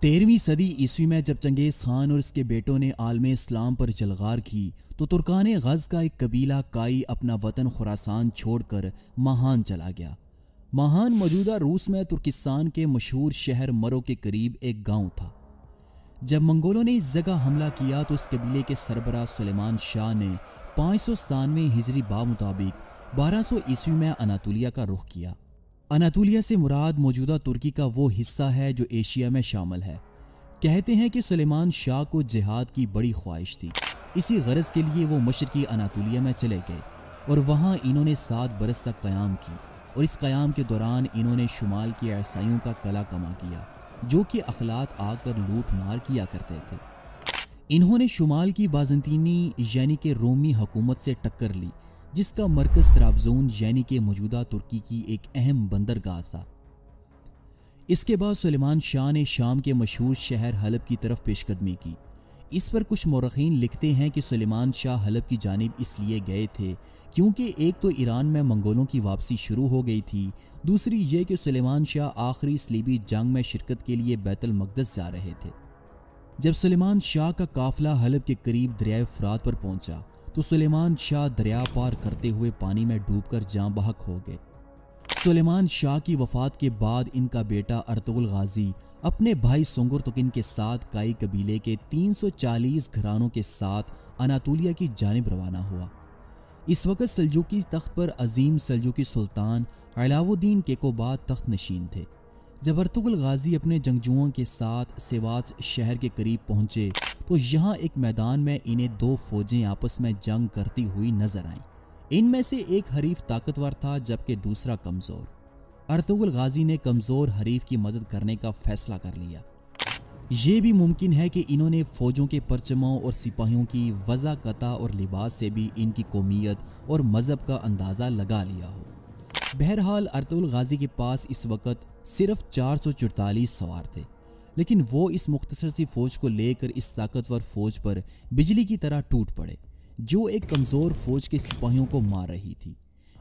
13ویں صدی عیسوی میں جب چنگیز خان اور اس کے بیٹوں نے عالم اسلام پر جلغار کی تو ترکان غز کا ایک قبیلہ کائی اپنا وطن خراسان چھوڑ کر ماہان چلا گیا۔ ماہان موجودہ روس میں ترکستان کے مشہور شہر مرو کے قریب ایک گاؤں تھا۔ جب منگولوں نے اس جگہ حملہ کیا تو اس قبیلے کے سربراہ سلیمان شاہ نے 597 ہجری بمطابق 1200 عیسوی میں اناطولیہ کا رخ کیا۔ اناطولیہ سے مراد موجودہ ترکی کا وہ حصہ ہے جو ایشیا میں شامل ہے۔ کہتے ہیں کہ سلیمان شاہ کو جہاد کی بڑی خواہش تھی، اسی غرض کے لیے وہ مشرقی اناطولیہ میں چلے گئے اور وہاں انہوں نے 7 برس تک قیام کی، اور اس قیام کے دوران انہوں نے شمال کے عیسائیوں کا قلع کما کیا جو کہ اخلاط آ کر لوٹ مار کیا کرتے تھے۔ انہوں نے شمال کی بازنطینی یعنی کہ رومی حکومت سے ٹکر لی جس کا مرکز طرابزون یعنی کہ موجودہ ترکی کی ایک اہم بندرگاہ تھا۔ اس کے بعد سلیمان شاہ نے شام کے مشہور شہر حلب کی طرف پیش قدمی کی۔ اس پر کچھ مورخین لکھتے ہیں کہ سلیمان شاہ حلب کی جانب اس لیے گئے تھے کیونکہ ایک تو ایران میں منگولوں کی واپسی شروع ہو گئی تھی، دوسری یہ کہ سلیمان شاہ آخری صلیبی جنگ میں شرکت کے لیے بیت المقدس جا رہے تھے۔ جب سلیمان شاہ کا قافلہ حلب کے قریب دریائے فرات پر پہنچا تو سلیمان شاہ دریا پار کرتے ہوئے پانی میں ڈوب کر جاں بحق ہو گئے۔ سلیمان شاہ کی وفات کے بعد ان کا بیٹا ارطغرل غازی اپنے بھائی سنگر تکن کے ساتھ کائی قبیلے کے 340 گھرانوں کے ساتھ اناطولیہ کی جانب روانہ ہوا۔ اس وقت سلجوقی تخت پر عظیم سلجوقی سلطان علاؤ الدین کیقوباد تخت نشین تھے۔ جب ارطغرل غازی اپنے جنگجوؤں کے ساتھ سیواس شہر کے قریب پہنچے تو یہاں ایک میدان میں انہیں 2 فوجیں آپس میں جنگ کرتی ہوئی نظر آئیں۔ ان میں سے ایک حریف طاقتور تھا جبکہ دوسرا کمزور۔ ارطغرل غازی نے کمزور حریف کی مدد کرنے کا فیصلہ کر لیا۔ یہ بھی ممکن ہے کہ انہوں نے فوجوں کے پرچموں اور سپاہیوں کی وضع قطع اور لباس سے بھی ان کی قومیت اور مذہب کا اندازہ لگا لیا ہو۔ بہرحال ارطغرل غازی کے پاس اس وقت صرف 444 سوار تھے، لیکن وہ اس مختصر سی فوج کو لے کر اس طاقتور فوج پر بجلی کی طرح ٹوٹ پڑے جو ایک کمزور فوج کے سپاہیوں کو مار رہی تھی۔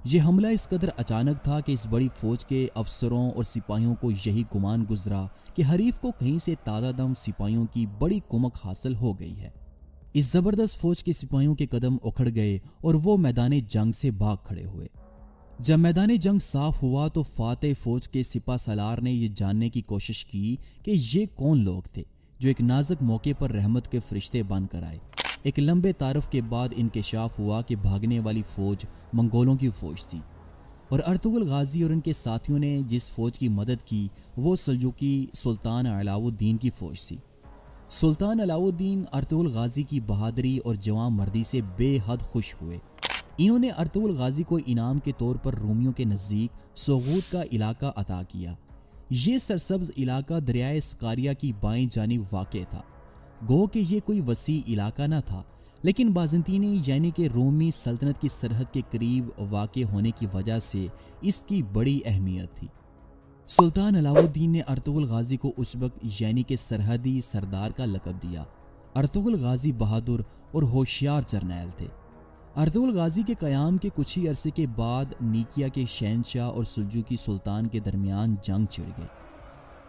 یہ حملہ اس قدر اچانک تھا کہ اس بڑی فوج کے افسروں اور سپاہیوں کو یہی گمان گزرا کہ حریف کو کہیں سے تازہ دم سپاہیوں کی بڑی کمک حاصل ہو گئی ہے۔ اس زبردست فوج کے سپاہیوں کے قدم اکھڑ گئے اور وہ میدان جنگ سے بھاگ کھڑے ہوئے۔ جب میدان جنگ صاف ہوا تو فاتح فوج کے سپہ سالار نے یہ جاننے کی کوشش کی کہ یہ کون لوگ تھے جو ایک نازک موقع پر رحمت کے فرشتے بن کر آئے۔ ایک لمبے تعارف کے بعد انکشاف ہوا کہ بھاگنے والی فوج منگولوں کی فوج تھی، اور ارطغرل غازی اور ان کے ساتھیوں نے جس فوج کی مدد کی وہ سلجوقی سلطان علاؤ الدین کی فوج تھی۔ سلطان علاؤ الدین ارطغرل غازی کی بہادری اور جواں مردی سے بے حد خوش ہوئے۔ انہوں نے ارطغرل غازی کو انعام کے طور پر رومیوں کے نزدیک سوغوت کا علاقہ عطا کیا۔ یہ سرسبز علاقہ دریائے سکاریا کی بائیں جانب واقع تھا۔ گو کہ یہ کوئی وسیع علاقہ نہ تھا، لیکن بازنطینی یعنی کہ رومی سلطنت کی سرحد کے قریب واقع ہونے کی وجہ سے اس کی بڑی اہمیت تھی۔ سلطان علاؤ الدین نے ارطغرل غازی کو ازبک یعنی کہ سرحدی سردار کا لقب دیا۔ ارطغرل غازی بہادر اور ہوشیار جرنیل تھے۔ ارطغرل غازی کے قیام کے کچھ ہی عرصے کے بعد نیکیا کے شہنشاہ اور سلجوقی سلطان کے درمیان جنگ چھڑ گئی۔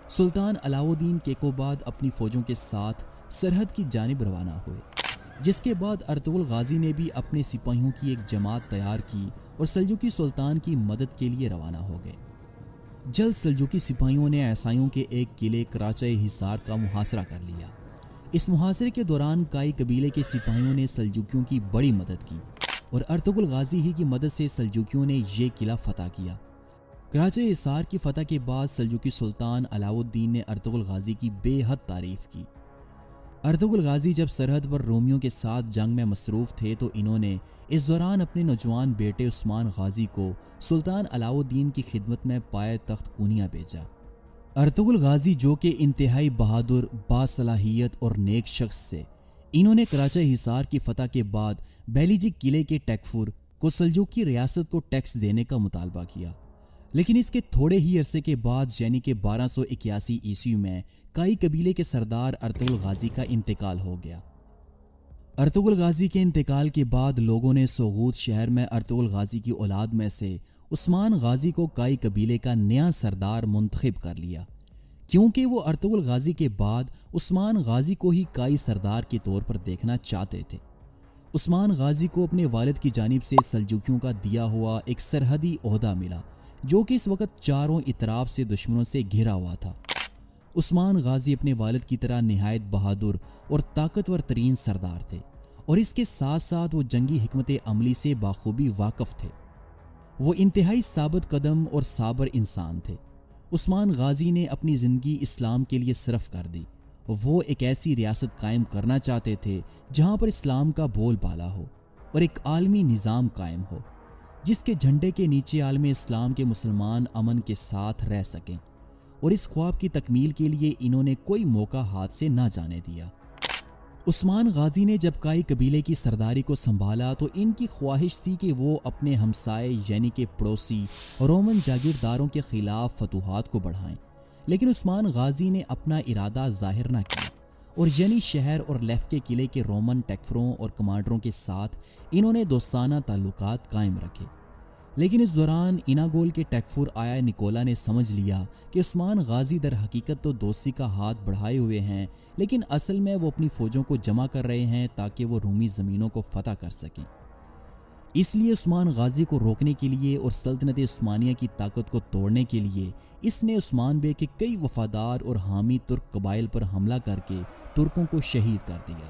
سلطان علاؤ الدین کیقوباد اپنی فوجوں کے ساتھ سرحد کی جانب روانہ ہوئے، جس کے بعد ارطغرل غازی نے بھی اپنے سپاہیوں کی ایک جماعت تیار کی اور سلجوقی سلطان کی مدد کے لیے روانہ ہو گئے۔ جلد سلجوقی سپاہیوں نے عیسائیوں کے ایک قلعے کراچہ حصار کا محاصرہ کر لیا۔ اس محاصرے کے دوران کائی قبیلے کے سپاہیوں نے سلجوقیوں کی بڑی مدد کی اور ارطغرل غازی ہی کی مدد سے سلجوقیوں نے یہ قلعہ فتح کیا۔ کراچہ حصار کی فتح کے بعد سلجوقی سلطان علاؤ الدین نے ارطغرل غازی کی بے حد تعریف کی۔ ارطغرل غازی جب سرحد پر رومیوں کے ساتھ جنگ میں مصروف تھے تو انہوں نے اس دوران اپنے نوجوان بیٹے عثمان غازی کو سلطان علاؤ الدین کی خدمت میں پائے تخت کونیا بھیجا۔ ارطغرل غازی جو کہ انتہائی بہادر، باصلاحیت اور نیک شخص تھے، انہوں نے کراچہ حصار کی فتح کے بعد بیلیجی قلعے کے ٹیکفور کو سلجوقی ریاست کو ٹیکس دینے کا مطالبہ کیا، لیکن اس کے تھوڑے ہی عرصے کے بعد یعنی کہ 1281 عیسوی میں کائی قبیلے کے سردار ارطغرل غازی کا انتقال ہو گیا۔ ارطغرل غازی کے انتقال کے بعد لوگوں نے سوغوت شہر میں ارطغرل غازی کی اولاد میں سے عثمان غازی کو کائی قبیلے کا نیا سردار منتخب کر لیا، کیونکہ وہ ارطغرل غازی کے بعد عثمان غازی کو ہی قائی سردار کے طور پر دیکھنا چاہتے تھے۔ عثمان غازی کو اپنے والد کی جانب سے سلجوکیوں کا دیا ہوا ایک سرحدی عہدہ ملا جو کہ اس وقت چاروں اطراف سے دشمنوں سے گھرا ہوا تھا۔ عثمان غازی اپنے والد کی طرح نہایت بہادر اور طاقتور ترین سردار تھے، اور اس کے ساتھ ساتھ وہ جنگی حکمت عملی سے بخوبی واقف تھے۔ وہ انتہائی ثابت قدم اور صابر انسان تھے۔ عثمان غازی نے اپنی زندگی اسلام کے لیے صرف کر دی۔ وہ ایک ایسی ریاست قائم کرنا چاہتے تھے جہاں پر اسلام کا بول بالا ہو اور ایک عالمی نظام قائم ہو جس کے جھنڈے کے نیچے عالم اسلام کے مسلمان امن کے ساتھ رہ سکیں، اور اس خواب کی تکمیل کے لیے انہوں نے کوئی موقع ہاتھ سے نہ جانے دیا۔ عثمان غازی نے جب قائی قبیلے کی سرداری کو سنبھالا تو ان کی خواہش تھی کہ وہ اپنے ہمسائے یعنی کہ پڑوسی رومن جاگیرداروں کے خلاف فتوحات کو بڑھائیں، لیکن عثمان غازی نے اپنا ارادہ ظاہر نہ کیا، اور یعنی شہر اور لیف کے قلعے کے رومن ٹیکفروں اور کمانڈروں کے ساتھ انہوں نے دوستانہ تعلقات قائم رکھے۔ لیکن اس دوران اناگول کے ٹیکفر آیا نکولا نے سمجھ لیا کہ عثمان غازی در حقیقت تو دوستی کا ہاتھ بڑھائے ہوئے ہیں، لیکن اصل میں وہ اپنی فوجوں کو جمع کر رہے ہیں تاکہ وہ رومی زمینوں کو فتح کر سکیں۔ اس لیے عثمان غازی کو روکنے کے لیے اور سلطنت عثمانیہ کی طاقت کو توڑنے کے لیے اس نے عثمان بے کے کئی وفادار اور حامی ترک قبائل پر حملہ کر کے ترکوں کو شہید کر دیا۔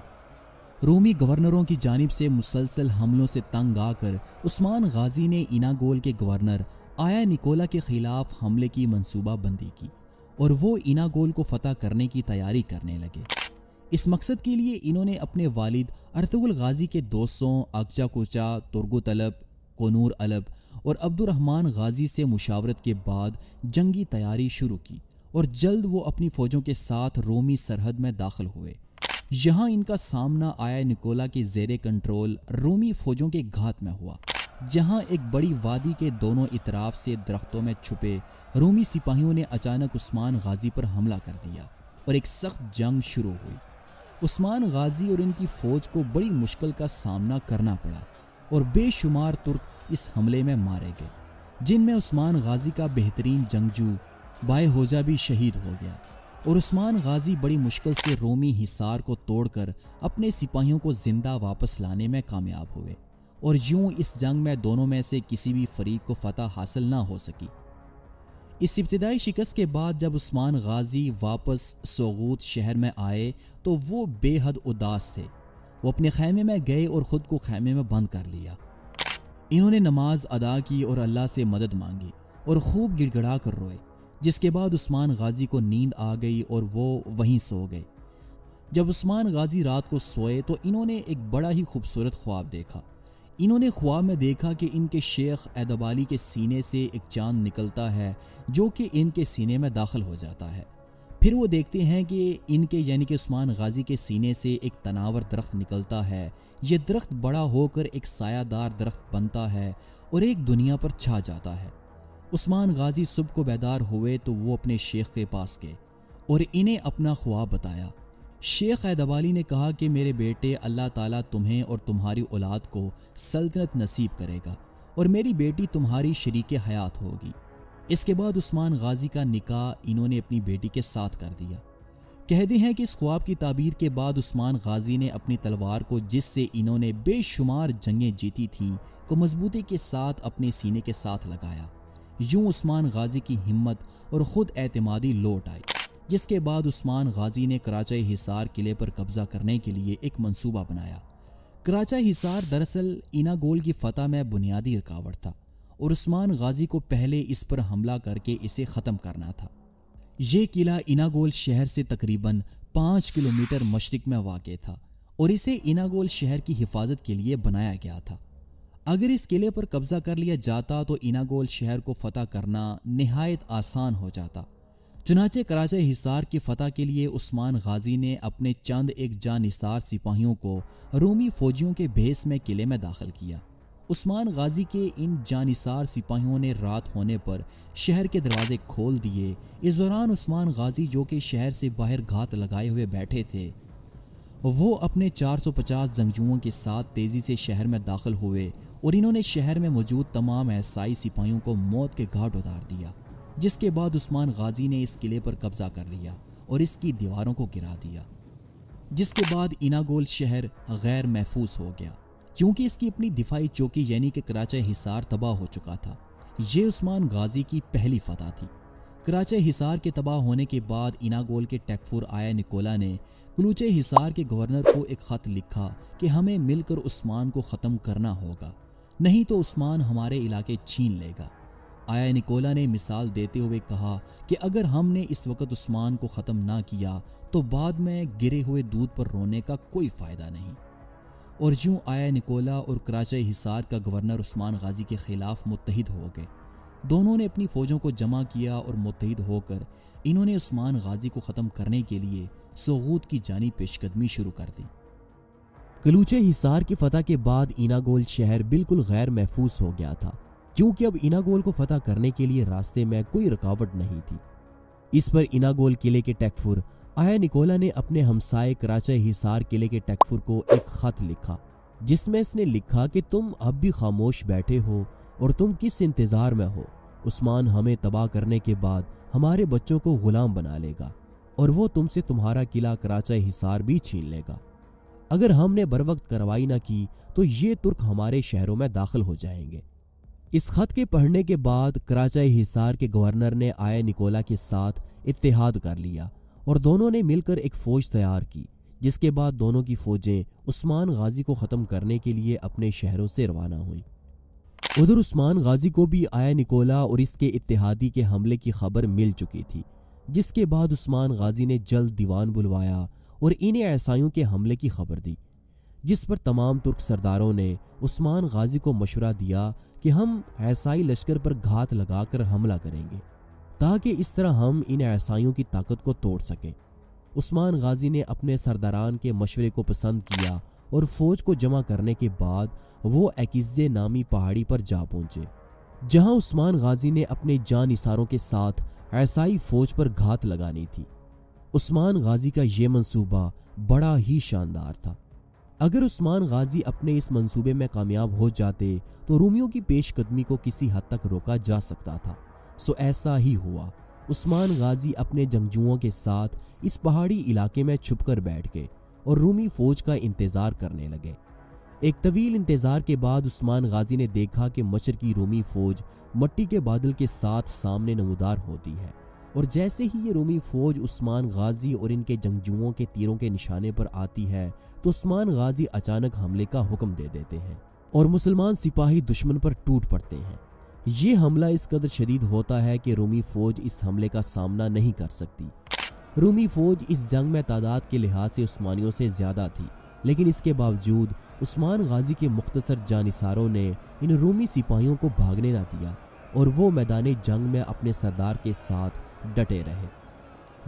رومی گورنروں کی جانب سے مسلسل حملوں سے تنگ آ کر عثمان غازی نے اناگول کے گورنر آیا نکولا کے خلاف حملے کی منصوبہ بندی کی، اور وہ اناگول کو فتح کرنے کی تیاری کرنے لگے۔ اس مقصد کے لیے انہوں نے اپنے والد ارطغرل غازی کے دوستوں اکچا کوچا، ترگو طلب، کونور الب اور عبد الرحمن غازی سے مشاورت کے بعد جنگی تیاری شروع کی، اور جلد وہ اپنی فوجوں کے ساتھ رومی سرحد میں داخل ہوئے۔ یہاں ان کا سامنا آیا نکولا کے زیر کنٹرول رومی فوجوں کے گھات میں ہوا، جہاں ایک بڑی وادی کے دونوں اطراف سے درختوں میں چھپے رومی سپاہیوں نے اچانک عثمان غازی پر حملہ کر دیا اور ایک سخت جنگ شروع ہوئی۔ عثمان غازی اور ان کی فوج کو بڑی مشکل کا سامنا کرنا پڑا، اور بے شمار ترک اس حملے میں مارے گئے، جن میں عثمان غازی کا بہترین جنگجو بائے ہوجا بھی شہید ہو گیا، اور عثمان غازی بڑی مشکل سے رومی حصار کو توڑ کر اپنے سپاہیوں کو زندہ واپس لانے میں کامیاب ہوئے، اور یوں اس جنگ میں دونوں میں سے کسی بھی فریق کو فتح حاصل نہ ہو سکی۔ اس ابتدائی شکست کے بعد جب عثمان غازی واپس سوغوت شہر میں آئے تو وہ بے حد اداس تھے۔ وہ اپنے خیمے میں گئے اور خود کو خیمے میں بند کر لیا۔ انہوں نے نماز ادا کی اور اللہ سے مدد مانگی اور خوب گڑ گڑا کر روئے، جس کے بعد عثمان غازی کو نیند آ گئی اور وہ وہیں سو گئے۔ جب عثمان غازی رات کو سوئے تو انہوں نے ایک بڑا ہی خوبصورت خواب دیکھا۔ انہوں نے خواب میں دیکھا کہ ان کے شیخ ایدابالی کے سینے سے ایک چاند نکلتا ہے جو کہ ان کے سینے میں داخل ہو جاتا ہے۔ پھر وہ دیکھتے ہیں کہ ان کے یعنی کہ عثمان غازی کے سینے سے ایک تناور درخت نکلتا ہے۔ یہ درخت بڑا ہو کر ایک سایہ دار درخت بنتا ہے اور ایک دنیا پر چھا جاتا ہے۔ عثمان غازی صبح کو بیدار ہوئے تو وہ اپنے شیخ کے پاس گئے اور انہیں اپنا خواب بتایا۔ شیخ ایدابالی نے کہا کہ میرے بیٹے، اللہ تعالیٰ تمہیں اور تمہاری اولاد کو سلطنت نصیب کرے گا، اور میری بیٹی تمہاری شریک حیات ہوگی۔ اس کے بعد عثمان غازی کا نکاح انہوں نے اپنی بیٹی کے ساتھ کر دیا۔ کہتے ہیں کہ اس خواب کی تعبیر کے بعد عثمان غازی نے اپنی تلوار کو، جس سے انہوں نے بے شمار جنگیں جیتی تھیں، کو مضبوطی کے ساتھ اپنے سینے کے ساتھ لگایا۔ یوں عثمان غازی کی ہمت اور خود اعتمادی لوٹ آئی، جس کے بعد عثمان غازی نے کراچا حصار قلعے پر قبضہ کرنے کے لیے ایک منصوبہ بنایا۔ کراچا حصار دراصل اناگول کی فتح میں بنیادی رکاوٹ تھا، اور عثمان غازی کو پہلے اس پر حملہ کر کے اسے ختم کرنا تھا۔ یہ قلعہ اناگول شہر سے تقریباً 5 کلومیٹر مشرق میں واقع تھا، اور اسے اناگول شہر کی حفاظت کے لیے بنایا گیا تھا۔ اگر اس قلعے پر قبضہ کر لیا جاتا تو اناگول شہر کو فتح کرنا نہایت آسان ہو جاتا۔ چنانچہ کراچا حصار کی فتح کے لیے عثمان غازی نے اپنے چند ایک جانثار سپاہیوں کو رومی فوجیوں کے بھیس میں قلعے میں داخل کیا۔ عثمان غازی کے ان جانثار سپاہیوں نے رات ہونے پر شہر کے دروازے کھول دیے۔ اس دوران عثمان غازی، جو کہ شہر سے باہر گھات لگائے ہوئے بیٹھے تھے، وہ اپنے 450 جنگجوؤں کے ساتھ تیزی سے شہر میں داخل ہوئے، اور انہوں نے شہر میں موجود تمام عیسائی سپاہیوں کو موت کے گھاٹ اتار دیا۔ جس کے بعد عثمان غازی نے اس قلعے پر قبضہ کر لیا اور اس کی دیواروں کو گرا دیا، جس کے بعد ایناگول شہر غیر محفوظ ہو گیا کیونکہ اس کی اپنی دفاعی چوکی یعنی کہ کراچہ حصار تباہ ہو چکا تھا۔ یہ عثمان غازی کی پہلی فتح تھی۔ کراچہ حصار کے تباہ ہونے کے بعد ایناگول کے ٹیکفور آیا نکولا نے کلوچے حصار کے گورنر کو ایک خط لکھا کہ ہمیں مل کر عثمان کو ختم کرنا ہوگا، نہیں تو عثمان ہمارے علاقے چھین لے گا۔ آیا نکولا نے مثال دیتے ہوئے کہا کہ اگر ہم نے اس وقت عثمان کو ختم نہ کیا تو بعد میں گرے ہوئے دودھ پر رونے کا کوئی فائدہ نہیں۔ اور یوں آیا نکولا اور کراچہ حصار کا گورنر عثمان غازی کے خلاف متحد ہو گئے۔ دونوں نے اپنی فوجوں کو جمع کیا اور متحد ہو کر انہوں نے عثمان غازی کو ختم کرنے کے لیے سوغوت کی جانب پیش قدمی شروع کر دی۔ کلوچے حصار کی فتح کے بعد ایناگول شہر بالکل غیر محفوظ ہو گیا تھا کیونکہ اب ایناگول کو فتح کرنے کے لیے راستے میں کوئی رکاوٹ نہیں تھی۔ اس پر ایناگول قلعے کے ٹیکفور آیا نکولا نے اپنے ہمسائے کراچہ حصار قلعے کے ٹیکفور کو ایک خط لکھا جس میں اس نے لکھا کہ تم اب بھی خاموش بیٹھے ہو اور تم کس انتظار میں ہو؟ عثمان ہمیں تباہ کرنے کے بعد ہمارے بچوں کو غلام بنا لے گا اور وہ تم سے تمہارا قلعہ کراچہ حصار بھی چھین لے گا۔ اگر ہم نے بروقت کارروائی نہ کی تو یہ ترک ہمارے شہروں میں داخل ہو جائیں گے۔ اس خط کے پڑھنے کے بعد کراچہ حصار کے گورنر نے آیا نکولا کے ساتھ اتحاد کر لیا اور دونوں نے مل کر ایک فوج تیار کی، جس کے بعد دونوں کی فوجیں عثمان غازی کو ختم کرنے کے لیے اپنے شہروں سے روانہ ہوئیں۔ ادھر عثمان غازی کو بھی آیا نکولا اور اس کے اتحادی کے حملے کی خبر مل چکی تھی، جس کے بعد عثمان غازی نے جلد دیوان بلوایا اور انہیں عیسائیوں کے حملے کی خبر دی، جس پر تمام ترک سرداروں نے عثمان غازی کو مشورہ دیا کہ ہم عیسائی لشکر پر گھات لگا کر حملہ کریں گے تاکہ اس طرح ہم ان عیسائیوں کی طاقت کو توڑ سکیں۔ عثمان غازی نے اپنے سرداران کے مشورے کو پسند کیا اور فوج کو جمع کرنے کے بعد وہ ایکیزے نامی پہاڑی پر جا پہنچے، جہاں عثمان غازی نے اپنے جان نثاروں کے ساتھ عیسائی فوج پر گھات لگانی تھی۔ عثمان غازی کا یہ منصوبہ بڑا ہی شاندار تھا۔ اگر عثمان غازی اپنے اس منصوبے میں کامیاب ہو جاتے تو رومیوں کی پیش قدمی کو کسی حد تک روکا جا سکتا تھا، سو ایسا ہی ہوا۔ عثمان غازی اپنے جنگجوؤں کے ساتھ اس پہاڑی علاقے میں چھپ کر بیٹھ گئے اور رومی فوج کا انتظار کرنے لگے۔ ایک طویل انتظار کے بعد عثمان غازی نے دیکھا کہ مشرقی رومی فوج مٹی کے بادل کے ساتھ سامنے نمودار ہوتی ہے، اور جیسے ہی یہ رومی فوج عثمان غازی اور ان کے جنگجوؤں کے تیروں کے نشانے پر آتی ہے تو عثمان غازی اچانک حملے کا حکم دے دیتے ہیں اور مسلمان سپاہی دشمن پر ٹوٹ پڑتے ہیں۔ یہ حملہ اس قدر شدید ہوتا ہے کہ رومی فوج اس حملے کا سامنا نہیں کر سکتی۔ رومی فوج اس جنگ میں تعداد کے لحاظ سے عثمانیوں سے زیادہ تھی، لیکن اس کے باوجود عثمان غازی کے مختصر جانثاروں نے ان رومی سپاہیوں کو بھاگنے نہ دیا اور وہ میدان جنگ میں اپنے سردار کے ساتھ ڈٹے رہے۔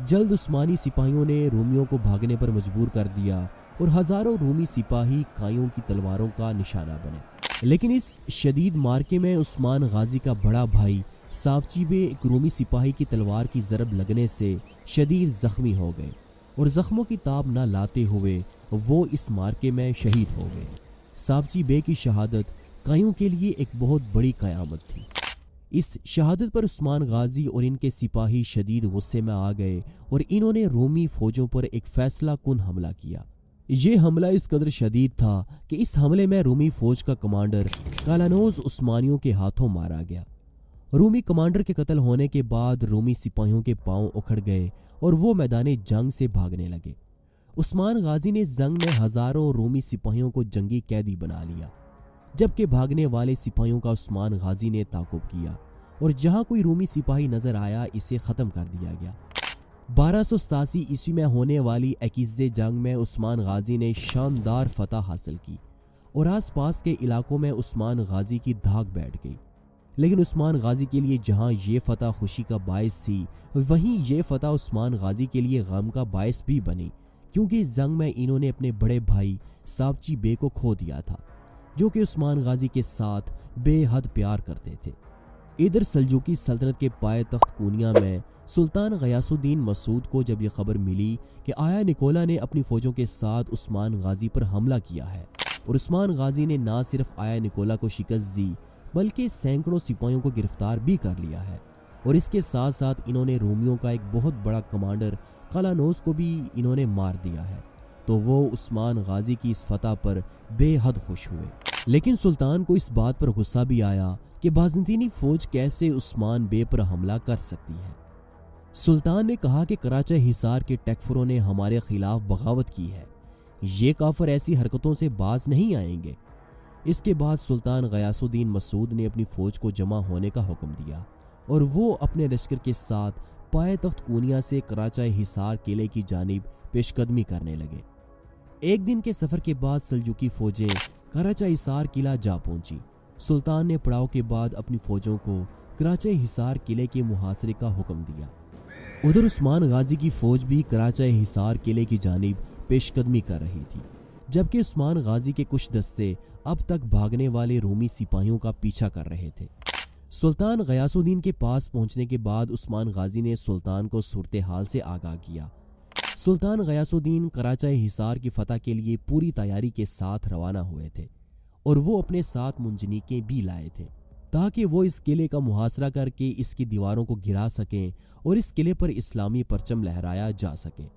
جلد عثمانی سپاہیوں نے رومیوں کو بھاگنے پر مجبور کر دیا اور ہزاروں رومی سپاہی کائیوں کی تلواروں کا نشانہ بنے، لیکن اس شدید مارکے میں عثمان غازی کا بڑا بھائی سافچی بے ایک رومی سپاہی کی تلوار کی ضرب لگنے سے شدید زخمی ہو گئے اور زخموں کی تاب نہ لاتے ہوئے وہ اس مارکے میں شہید ہو گئے۔ سافچی بے کی شہادت کائیوں کے لیے ایک بہت بڑی قیامت تھی۔ اس شہادت پر عثمان غازی اور ان کے سپاہی شدید غصے میں آ گئے اور انہوں نے رومی فوجوں پر ایک فیصلہ کن حملہ کیا۔ یہ حملہ اس قدر شدید تھا کہ اس حملے میں رومی فوج کا کمانڈر کالانوز عثمانیوں کے ہاتھوں مارا گیا۔ رومی کمانڈر کے قتل ہونے کے بعد رومی سپاہیوں کے پاؤں اکھڑ گئے اور وہ میدان جنگ سے بھاگنے لگے۔ عثمان غازی نے جنگ میں ہزاروں رومی سپاہیوں کو جنگی قیدی بنا لیا، جبکہ بھاگنے والے سپاہیوں کا عثمان غازی نے تعاقب کیا اور جہاں کوئی رومی سپاہی نظر آیا اسے ختم کر دیا گیا۔ 1287 عیسوی میں ہونے والی ایکیزے جنگ میں عثمان غازی نے شاندار فتح حاصل کی اور آس پاس کے علاقوں میں عثمان غازی کی دھاک بیٹھ گئی، لیکن عثمان غازی کے لیے جہاں یہ فتح خوشی کا باعث تھی وہیں یہ فتح عثمان غازی کے لیے غم کا باعث بھی بنی، کیونکہ اس جنگ میں انہوں نے اپنے بڑے بھائی سافچی بے کو کھو دیا تھا، جو کہ عثمان غازی کے ساتھ بے حد پیار کرتے تھے۔ ادھر سلجوقی سلطنت کے پائے تخت کونیا میں سلطان غیاث الدین مسعود کو جب یہ خبر ملی کہ آیا نکولا نے اپنی فوجوں کے ساتھ عثمان غازی پر حملہ کیا ہے اور عثمان غازی نے نہ صرف آیا نکولا کو شکست دی بلکہ سینکڑوں سپاہیوں کو گرفتار بھی کر لیا ہے، اور اس کے ساتھ ساتھ انہوں نے رومیوں کا ایک بہت بڑا کمانڈر قلانوس کو بھی انہوں نے مار دیا ہے۔ تو وہ عثمان غازی کی اس فتح پر بے حد خوش ہوئے، لیکن سلطان کو اس بات پر غصہ بھی آیا کہ بازنطینی فوج کیسے عثمان بے پر حملہ کر سکتی ہے۔ سلطان نے کہا کہ کراچہ حصار کے ٹیکفروں نے ہمارے خلاف بغاوت کی ہے، یہ کافر ایسی حرکتوں سے باز نہیں آئیں گے۔ اس کے بعد سلطان غیاث الدین مسعود نے اپنی فوج کو جمع ہونے کا حکم دیا اور وہ اپنے لشکر کے ساتھ پائے تخت کونیا سے کراچہ حصار قلعے کی جانب پیش قدمی کرنے لگے۔ ایک دن کے سفر کے بعد سلجوقی فوجیں کراچہ حصار قلعہ جا پہنچی۔ سلطان نے پڑاؤ کے بعد اپنی فوجوں کو کراچہ حصار قلعے کے محاصرے کا حکم دیا۔ ادھر عثمان غازی کی فوج بھی کراچہ حصار قلعے کی جانب پیش قدمی کر رہی تھی، جبکہ عثمان غازی کے کچھ دستے اب تک بھاگنے والے رومی سپاہیوں کا پیچھا کر رہے تھے۔ سلطان غیاث الدین کے پاس پہنچنے کے بعد عثمان غازی نے سلطان کو صورتحال سے آگاہ کیا۔ سلطان غیاث الدین کراچہ حصار کی فتح کے لیے پوری تیاری کے ساتھ روانہ ہوئے تھے اور وہ اپنے ساتھ منجنیقیں بھی لائے تھے تاکہ وہ اس قلعے کا محاصرہ کر کے اس کی دیواروں کو گرا سکیں اور اس قلعے پر اسلامی پرچم لہرایا جا سکے۔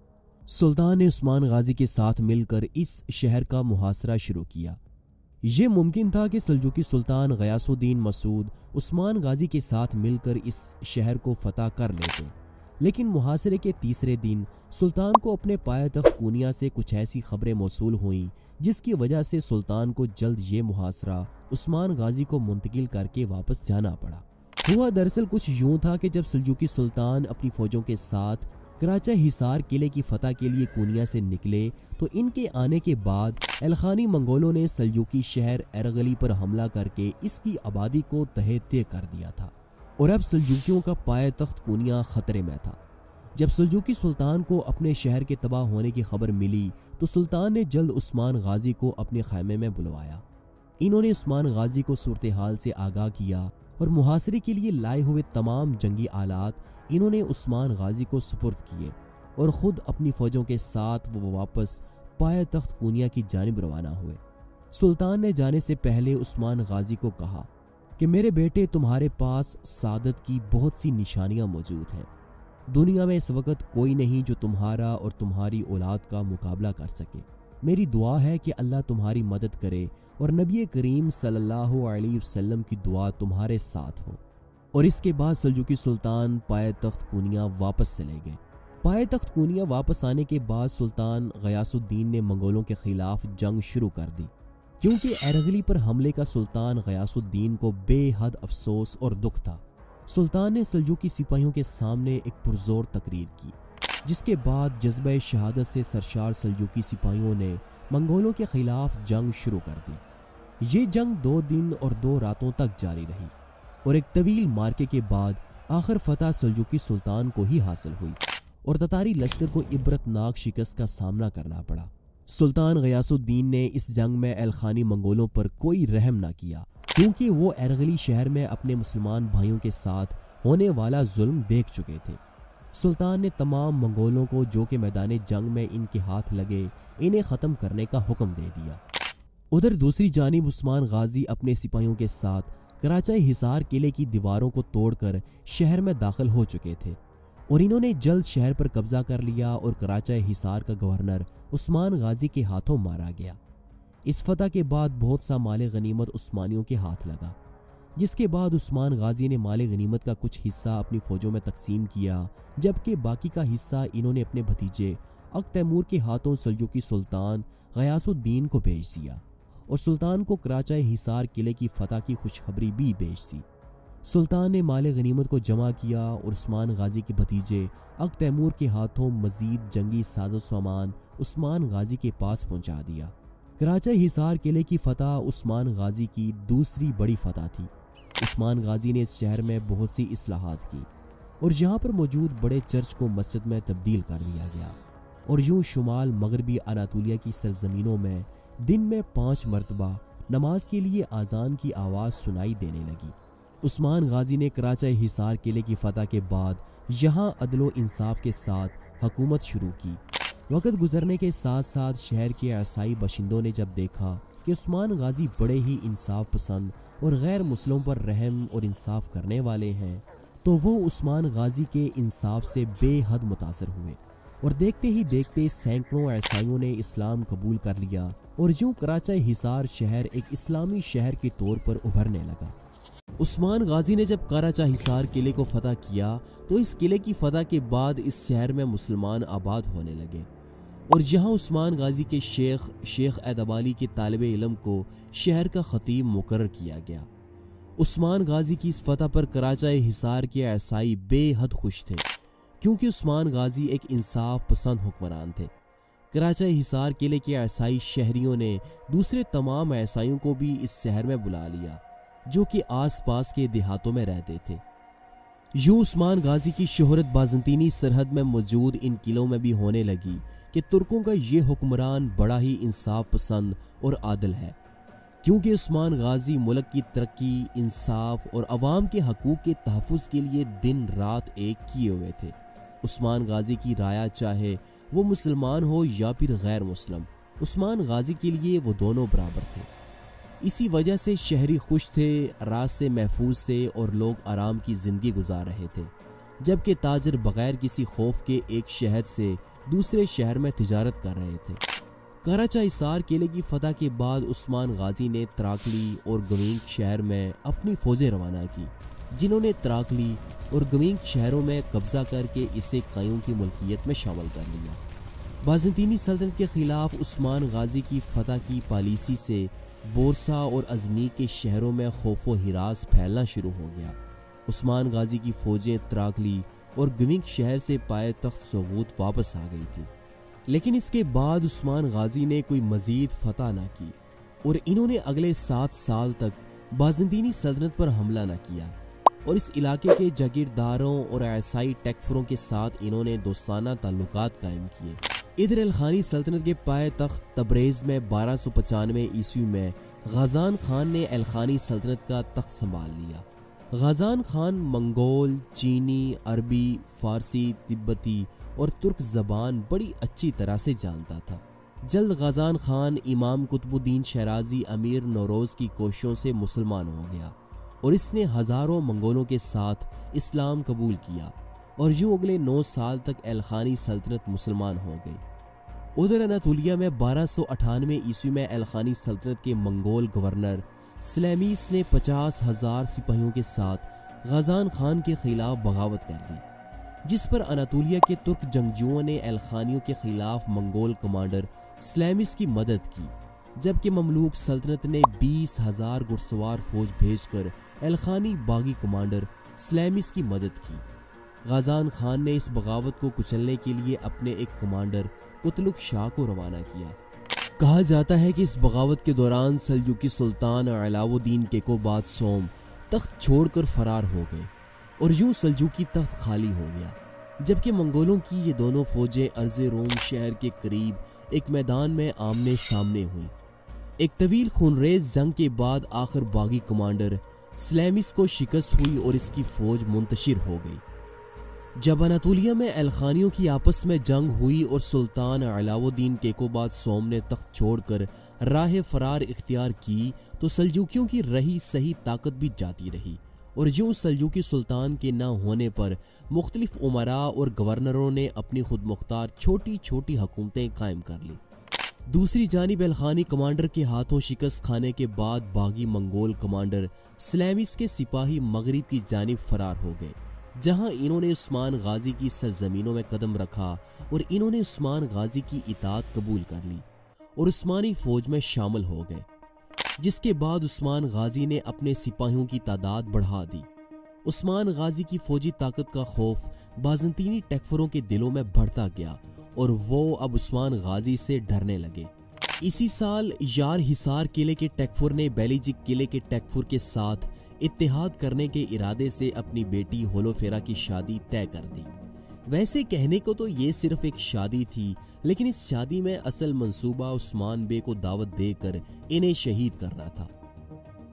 سلطان نے عثمان غازی کے ساتھ مل کر اس شہر کا محاصرہ شروع کیا۔ یہ ممکن تھا کہ سلجوقی سلطان غیاث الدین مسعود عثمان غازی کے ساتھ مل کر اس شہر کو فتح کر لیتے، لیکن محاصرے کے تیسرے دن سلطان کو اپنے پائے تخت کونیا سے کچھ ایسی خبریں موصول ہوئیں جس کی وجہ سے سلطان کو جلد یہ محاصرہ عثمان غازی کو منتقل کر کے واپس جانا پڑا۔ ہوا دراصل کچھ یوں تھا کہ جب سلجوقی سلطان اپنی فوجوں کے ساتھ کراچہ حصار قلعے کی فتح کے لیے کونیا سے نکلے تو ان کے آنے کے بعد الخانی منگولوں نے سلجوقی شہر ارغلی پر حملہ کر کے اس کی آبادی کو تہہ تہہ کر دیا تھا اور اب سلجوقیوں کا پائے تخت کونیا خطرے میں تھا۔ جب سلجوقی سلطان کو اپنے شہر کے تباہ ہونے کی خبر ملی تو سلطان نے جلد عثمان غازی کو اپنے خیمے میں بلوایا۔ انہوں نے عثمان غازی کو صورتحال سے آگاہ کیا اور محاصرے کے لیے لائے ہوئے تمام جنگی آلات انہوں نے عثمان غازی کو سپرد کیے اور خود اپنی فوجوں کے ساتھ وہ واپس پائے تخت کونیا کی جانب روانہ ہوئے۔ سلطان نے جانے سے پہلے عثمان غازی کو کہا کہ میرے بیٹے، تمہارے پاس سعادت کی بہت سی نشانیاں موجود ہیں۔ دنیا میں اس وقت کوئی نہیں جو تمہارا اور تمہاری اولاد کا مقابلہ کر سکے۔ میری دعا ہے کہ اللہ تمہاری مدد کرے اور نبی کریم صلی اللہ علیہ وسلم کی دعا تمہارے ساتھ ہو۔ اور اس کے بعد سلجوقی سلطان پائے تخت کونیا واپس چلے گئے۔ پائے تخت کونیا واپس آنے کے بعد سلطان غیاث الدین نے منگولوں کے خلاف جنگ شروع کر دی، کیونکہ ارغلی پر حملے کا سلطان غیاث الدین کو بے حد افسوس اور دکھ تھا۔ سلطان نے سلجوقی سپاہیوں کے سامنے ایک پرزور تقریر کی، جس کے بعد جذبہ شہادت سے سرشار سلجوقی سپاہیوں نے منگولوں کے خلاف جنگ شروع کر دی۔ یہ جنگ 2 دن اور 2 راتوں تک جاری رہی اور ایک طویل مارکے کے بعد آخر فتح سلجوقی سلطان کو ہی حاصل ہوئی اور تتاری لشکر کو عبرتناک شکست کا سامنا کرنا پڑا۔ سلطان غیاث الدین نے اس جنگ میں الخانی منگولوں پر کوئی رحم نہ کیا، کیونکہ وہ ارغلی شہر میں اپنے مسلمان بھائیوں کے ساتھ ہونے والا ظلم دیکھ چکے تھے۔ سلطان نے تمام منگولوں کو جو کہ میدان جنگ میں ان کے ہاتھ لگے انہیں ختم کرنے کا حکم دے دیا۔ ادھر دوسری جانب عثمان غازی اپنے سپاہیوں کے ساتھ کراچہ حصار قلعے کی دیواروں کو توڑ کر شہر میں داخل ہو چکے تھے اور انہوں نے جلد شہر پر قبضہ کر لیا اور کراچہ حصار کا گورنر عثمان غازی کے ہاتھوں مارا گیا۔ اس فتح کے بعد بہت سا مال غنیمت عثمانیوں کے ہاتھ لگا، جس کے بعد عثمان غازی نے مال غنیمت کا کچھ حصہ اپنی فوجوں میں تقسیم کیا، جبکہ باقی کا حصہ انہوں نے اپنے بھتیجے اک تیمور کے ہاتھوں سلجوقی سلطان غیاث الدین کو بھیج دیا اور سلطان کو کراچہ حصار قلعے کی فتح کی خوشخبری بھی بھیج دی۔ سلطان نے مال غنیمت کو جمع کیا اور عثمان غازی کے بھتیجے اک تیمور کے ہاتھوں مزید جنگی ساز و سامان عثمان غازی کے پاس پہنچا دیا۔ کراچہ حصار قلعے کی فتح عثمان غازی کی دوسری بڑی فتح تھی۔ عثمان غازی نے اس شہر میں بہت سی اصلاحات کی اور یہاں پر موجود بڑے چرچ کو مسجد میں تبدیل کر دیا گیا اور یوں شمال مغربی اناطولیہ کی سرزمینوں میں دن میں 5 مرتبہ نماز کے لیے اذان کی آواز سنائی دینے لگی۔ عثمان غازی نے کراچہ حصار قلعے کی فتح کے بعد یہاں عدل و انصاف کے ساتھ حکومت شروع کی۔ وقت گزرنے کے ساتھ ساتھ شہر کے عیسائی باشندوں نے جب دیکھا کہ عثمان غازی بڑے ہی انصاف پسند اور غیر مسلموں پر رحم اور انصاف کرنے والے ہیں تو وہ عثمان غازی کے انصاف سے بے حد متاثر ہوئے اور دیکھتے ہی دیکھتے سینکڑوں عیسائیوں نے اسلام قبول کر لیا اور یوں کراچی حصار شہر ایک اسلامی شہر کے طور پر ابھرنے لگا۔ عثمان غازی نے جب کراچی حصار قلعے کو فتح کیا تو اس قلعے کی فتح کے بعد اس شہر میں مسلمان آباد ہونے لگے اور جہاں عثمان غازی کے شیخ ایدابالی کے طالب علم کو شہر کا خطیب مقرر کیا گیا۔ عثمان غازی کی اس فتح پر کراچی حصار کے عیسائی بے حد خوش تھے کیونکہ عثمان غازی ایک انصاف پسند حکمران تھے۔ کراچی حصار قلعے کے عیسائی شہریوں نے دوسرے تمام عیسائیوں کو بھی اس شہر میں بلا لیا جو کہ آس پاس کے دیہاتوں میں رہتے تھے۔ یوں عثمان غازی کی شہرت بازنطینی سرحد میں موجود ان قلعوں میں بھی ہونے لگی کہ ترکوں کا یہ حکمران بڑا ہی انصاف پسند اور عادل ہے، کیونکہ عثمان غازی ملک کی ترقی، انصاف اور عوام کے حقوق کے تحفظ کے لیے دن رات ایک کیے ہوئے تھے۔ عثمان غازی کی رعایا چاہے وہ مسلمان ہو یا پھر غیر مسلم، عثمان غازی کے لیے وہ دونوں برابر تھے۔ اسی وجہ سے شہری خوش تھے، رات سے محفوظ تھے اور لوگ آرام کی زندگی گزار رہے تھے، جبکہ تاجر بغیر کسی خوف کے ایک شہر سے دوسرے شہر میں تجارت کر رہے تھے۔ کراچی حصار قلعے کی فتح کے بعد عثمان غازی نے تراکلی اور گوینگ شہر میں اپنی فوجیں روانہ کی، جنہوں نے تراکلی اور گوینگ شہروں میں قبضہ کر کے اسے قیوں کی ملکیت میں شامل کر لیا۔ بازنطینی سلطنت کے خلاف عثمان غازی کی فتح کی پالیسی سے بورسا اور ازنی کے شہروں میں خوف و ہراس پھیلنا شروع ہو گیا۔ عثمان غازی کی فوجیں تراکلی اور گوینگ شہر سے پائے تخت سقوط واپس آ گئی تھی، لیکن اس کے بعد عثمان غازی نے کوئی مزید فتح نہ کی اور انہوں نے اگلے 7 سال تک بازنطینی سلطنت پر حملہ نہ کیا اور اس علاقے کے جاگیرداروں اور عیسائی ٹیکفروں کے ساتھ انہوں نے دوستانہ تعلقات قائم کیے۔ ادھر الخانی سلطنت کے پائے تخت تبریز میں 1295 عیسوی میں غازان خان نے الخانی سلطنت کا تخت سنبھال لیا۔ غازان خان منگول، چینی، عربی، فارسی، تبتی اور ترک زبان بڑی اچھی طرح سے جانتا تھا۔ جلد غازان خان امام قطب الدین شیرازی امیر نوروز کی کوششوں سے مسلمان ہو گیا اور اس نے ہزاروں منگولوں کے ساتھ اسلام قبول کیا اور یوں اگلے 9 سال تک الخانی سلطنت مسلمان ہو گئی۔ ادھر اناطولیہ میں 1298 عیسوی میں الخانی سلطنت کے منگول گورنر سلیمیس نے 50,000 سپاہیوں کے ساتھ غازان خان کے خلاف بغاوت کر دی، جس پر اناطولیہ کے ترک جنگجوؤں نے الخانیوں کے خلاف منگول کمانڈر سلیمیس کی مدد کی، جبکہ مملوک سلطنت نے 20,000 گھڑسوار فوج بھیج کر الخانی باغی کمانڈر سلیمیس کی مدد کی۔ غازان خان نے اس بغاوت کو کچلنے کے لیے اپنے ایک کمانڈر قتلک شاہ کو روانہ کیا۔ کہا جاتا ہے کہ اس بغاوت کے دوران سلجوقی سلطان علاؤ الدین کیقوباد سوم تخت چھوڑ کر فرار ہو گئے اور یوں سلجوقی تخت خالی ہو گیا، جبکہ منگولوں کی یہ دونوں فوجیں ارض روم شہر کے قریب ایک میدان میں آمنے سامنے ہوئیں۔ ایک طویل خونریز جنگ کے بعد آخر باغی کمانڈر سلیمیس کو شکست ہوئی اور اس کی فوج منتشر ہو گئی۔ جب اناطولیہ میں الخانیوں کی آپس میں جنگ ہوئی اور سلطان علاؤ الدین کیقوباد سوم نے تخت چھوڑ کر راہ فرار اختیار کی تو سلجوقیوں کی رہی صحیح طاقت بھی جاتی رہی اور یوں سلجوقی سلطان کے نہ ہونے پر مختلف امراء اور گورنروں نے اپنی خود مختار چھوٹی چھوٹی حکومتیں قائم کر لیں۔ دوسری جانب الخانی کمانڈر کے ہاتھوں شکست کھانے کے بعد باغی منگول کمانڈر سلیمیس کے سپاہی مغرب کی جانب فرار ہو گئے، جہاں انہوں نے عثمان غازی کی سرزمینوں میں قدم رکھا اور انہوں نے عثمان غازی کی اطاعت قبول کر لی اور عثمانی فوج میں شامل ہو گئے، جس کے بعد عثمان غازی نے اپنے سپاہیوں کی تعداد بڑھا دی۔ عثمان غازی کی فوجی طاقت کا خوف بازنطینی ٹیکفروں کے دلوں میں بڑھتا گیا اور وہ اب عثمان غازی سے ڈرنے لگے۔ اسی سال یار حصار قلعے کے ٹیکفر نے بیلیجک قلعے کے ٹیکفر کے ساتھ اتحاد کرنے کے ارادے سے اپنی بیٹی ہولوفیرا کی شادی طے کر دی۔ ویسے کہنے کو تو یہ صرف ایک شادی تھی، لیکن اس شادی میں اصل منصوبہ عثمان بے کو دعوت دے کر انہیں شہید کرنا تھا۔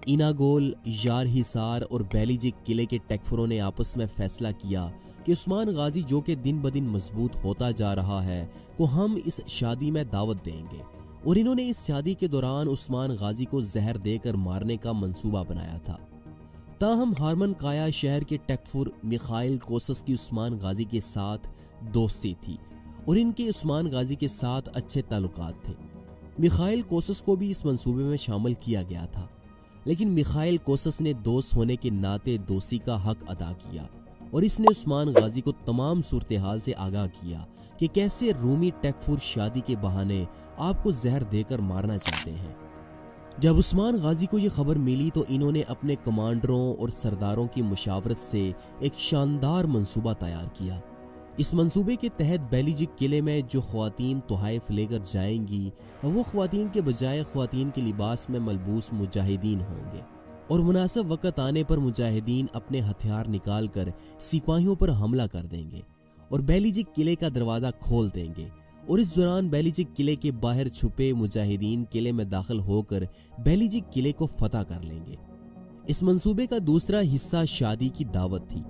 ایناگول، یار حصار اور بیلیجک قلعے کے ٹیکفروں نے آپس میں فیصلہ کیا کہ عثمان غازی جو کہ دن بدن مضبوط ہوتا جا رہا ہے کو ہم اس شادی میں دعوت دیں گے، اور انہوں نے اس شادی کے دوران عثمان غازی کو زہر دے کر مارنے کا منصوبہ بنایا تھا۔ تاہم ہارمن قایا شہر کے ٹیکفر میخائل کوسس کی عثمان غازی کے ساتھ دوستی تھی اور ان کے عثمان غازی کے ساتھ اچھے تعلقات تھے۔ میخائل کوسس کو بھی اس منصوبے میں شامل کیا گیا تھا، لیکن میخائل کوسس نے دوست ہونے کے ناطے دوستی کا حق ادا کیا اور اس نے عثمان غازی کو تمام صورتحال سے آگاہ کیا کہ کیسے رومی ٹیکفر شادی کے بہانے آپ کو زہر دے کر مارنا چاہتے ہیں۔ جب عثمان غازی کو یہ خبر ملی تو انہوں نے اپنے کمانڈروں اور سرداروں کی مشاورت سے ایک شاندار منصوبہ تیار کیا۔ اس منصوبے کے تحت بیلیجک قلعے میں جو خواتین تحائف لے کر جائیں گی وہ خواتین کے بجائے خواتین کے لباس میں ملبوس مجاہدین ہوں گے، اور مناسب وقت آنے پر مجاہدین اپنے ہتھیار نکال کر سپاہیوں پر حملہ کر دیں گے اور بیلیجک قلعے کا دروازہ کھول دیں گے، اور اس دوران بیلیجک قلعے کے باہر چھپے مجاہدین قلعے میں داخل ہو کر بیلیجک قلعے کو فتح کر لیں گے۔ اس منصوبے کا دوسرا حصہ شادی کی دعوت تھی،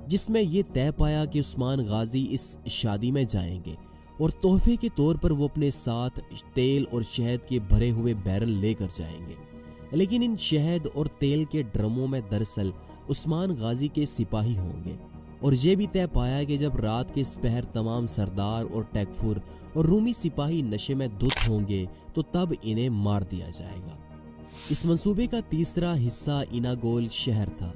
جس میں یہ طے پایا کہ عثمان غازی اس شادی میں جائیں گے اور تحفے کے طور پر وہ اپنے ساتھ تیل اور شہد کے بھرے ہوئے بیرل لے کر جائیں گے، لیکن ان شہد اور تیل کے ڈرموں میں دراصل عثمان غازی کے سپاہی ہوں گے، اور یہ بھی طے پایا کہ جب رات کے سپہر تمام سردار اور ٹیکفر اور رومی سپاہی نشے میں دھت ہوں گے تو تب انہیں مار دیا جائے گا۔ اس منصوبے کا تیسرا حصہ اناگول شہر تھا،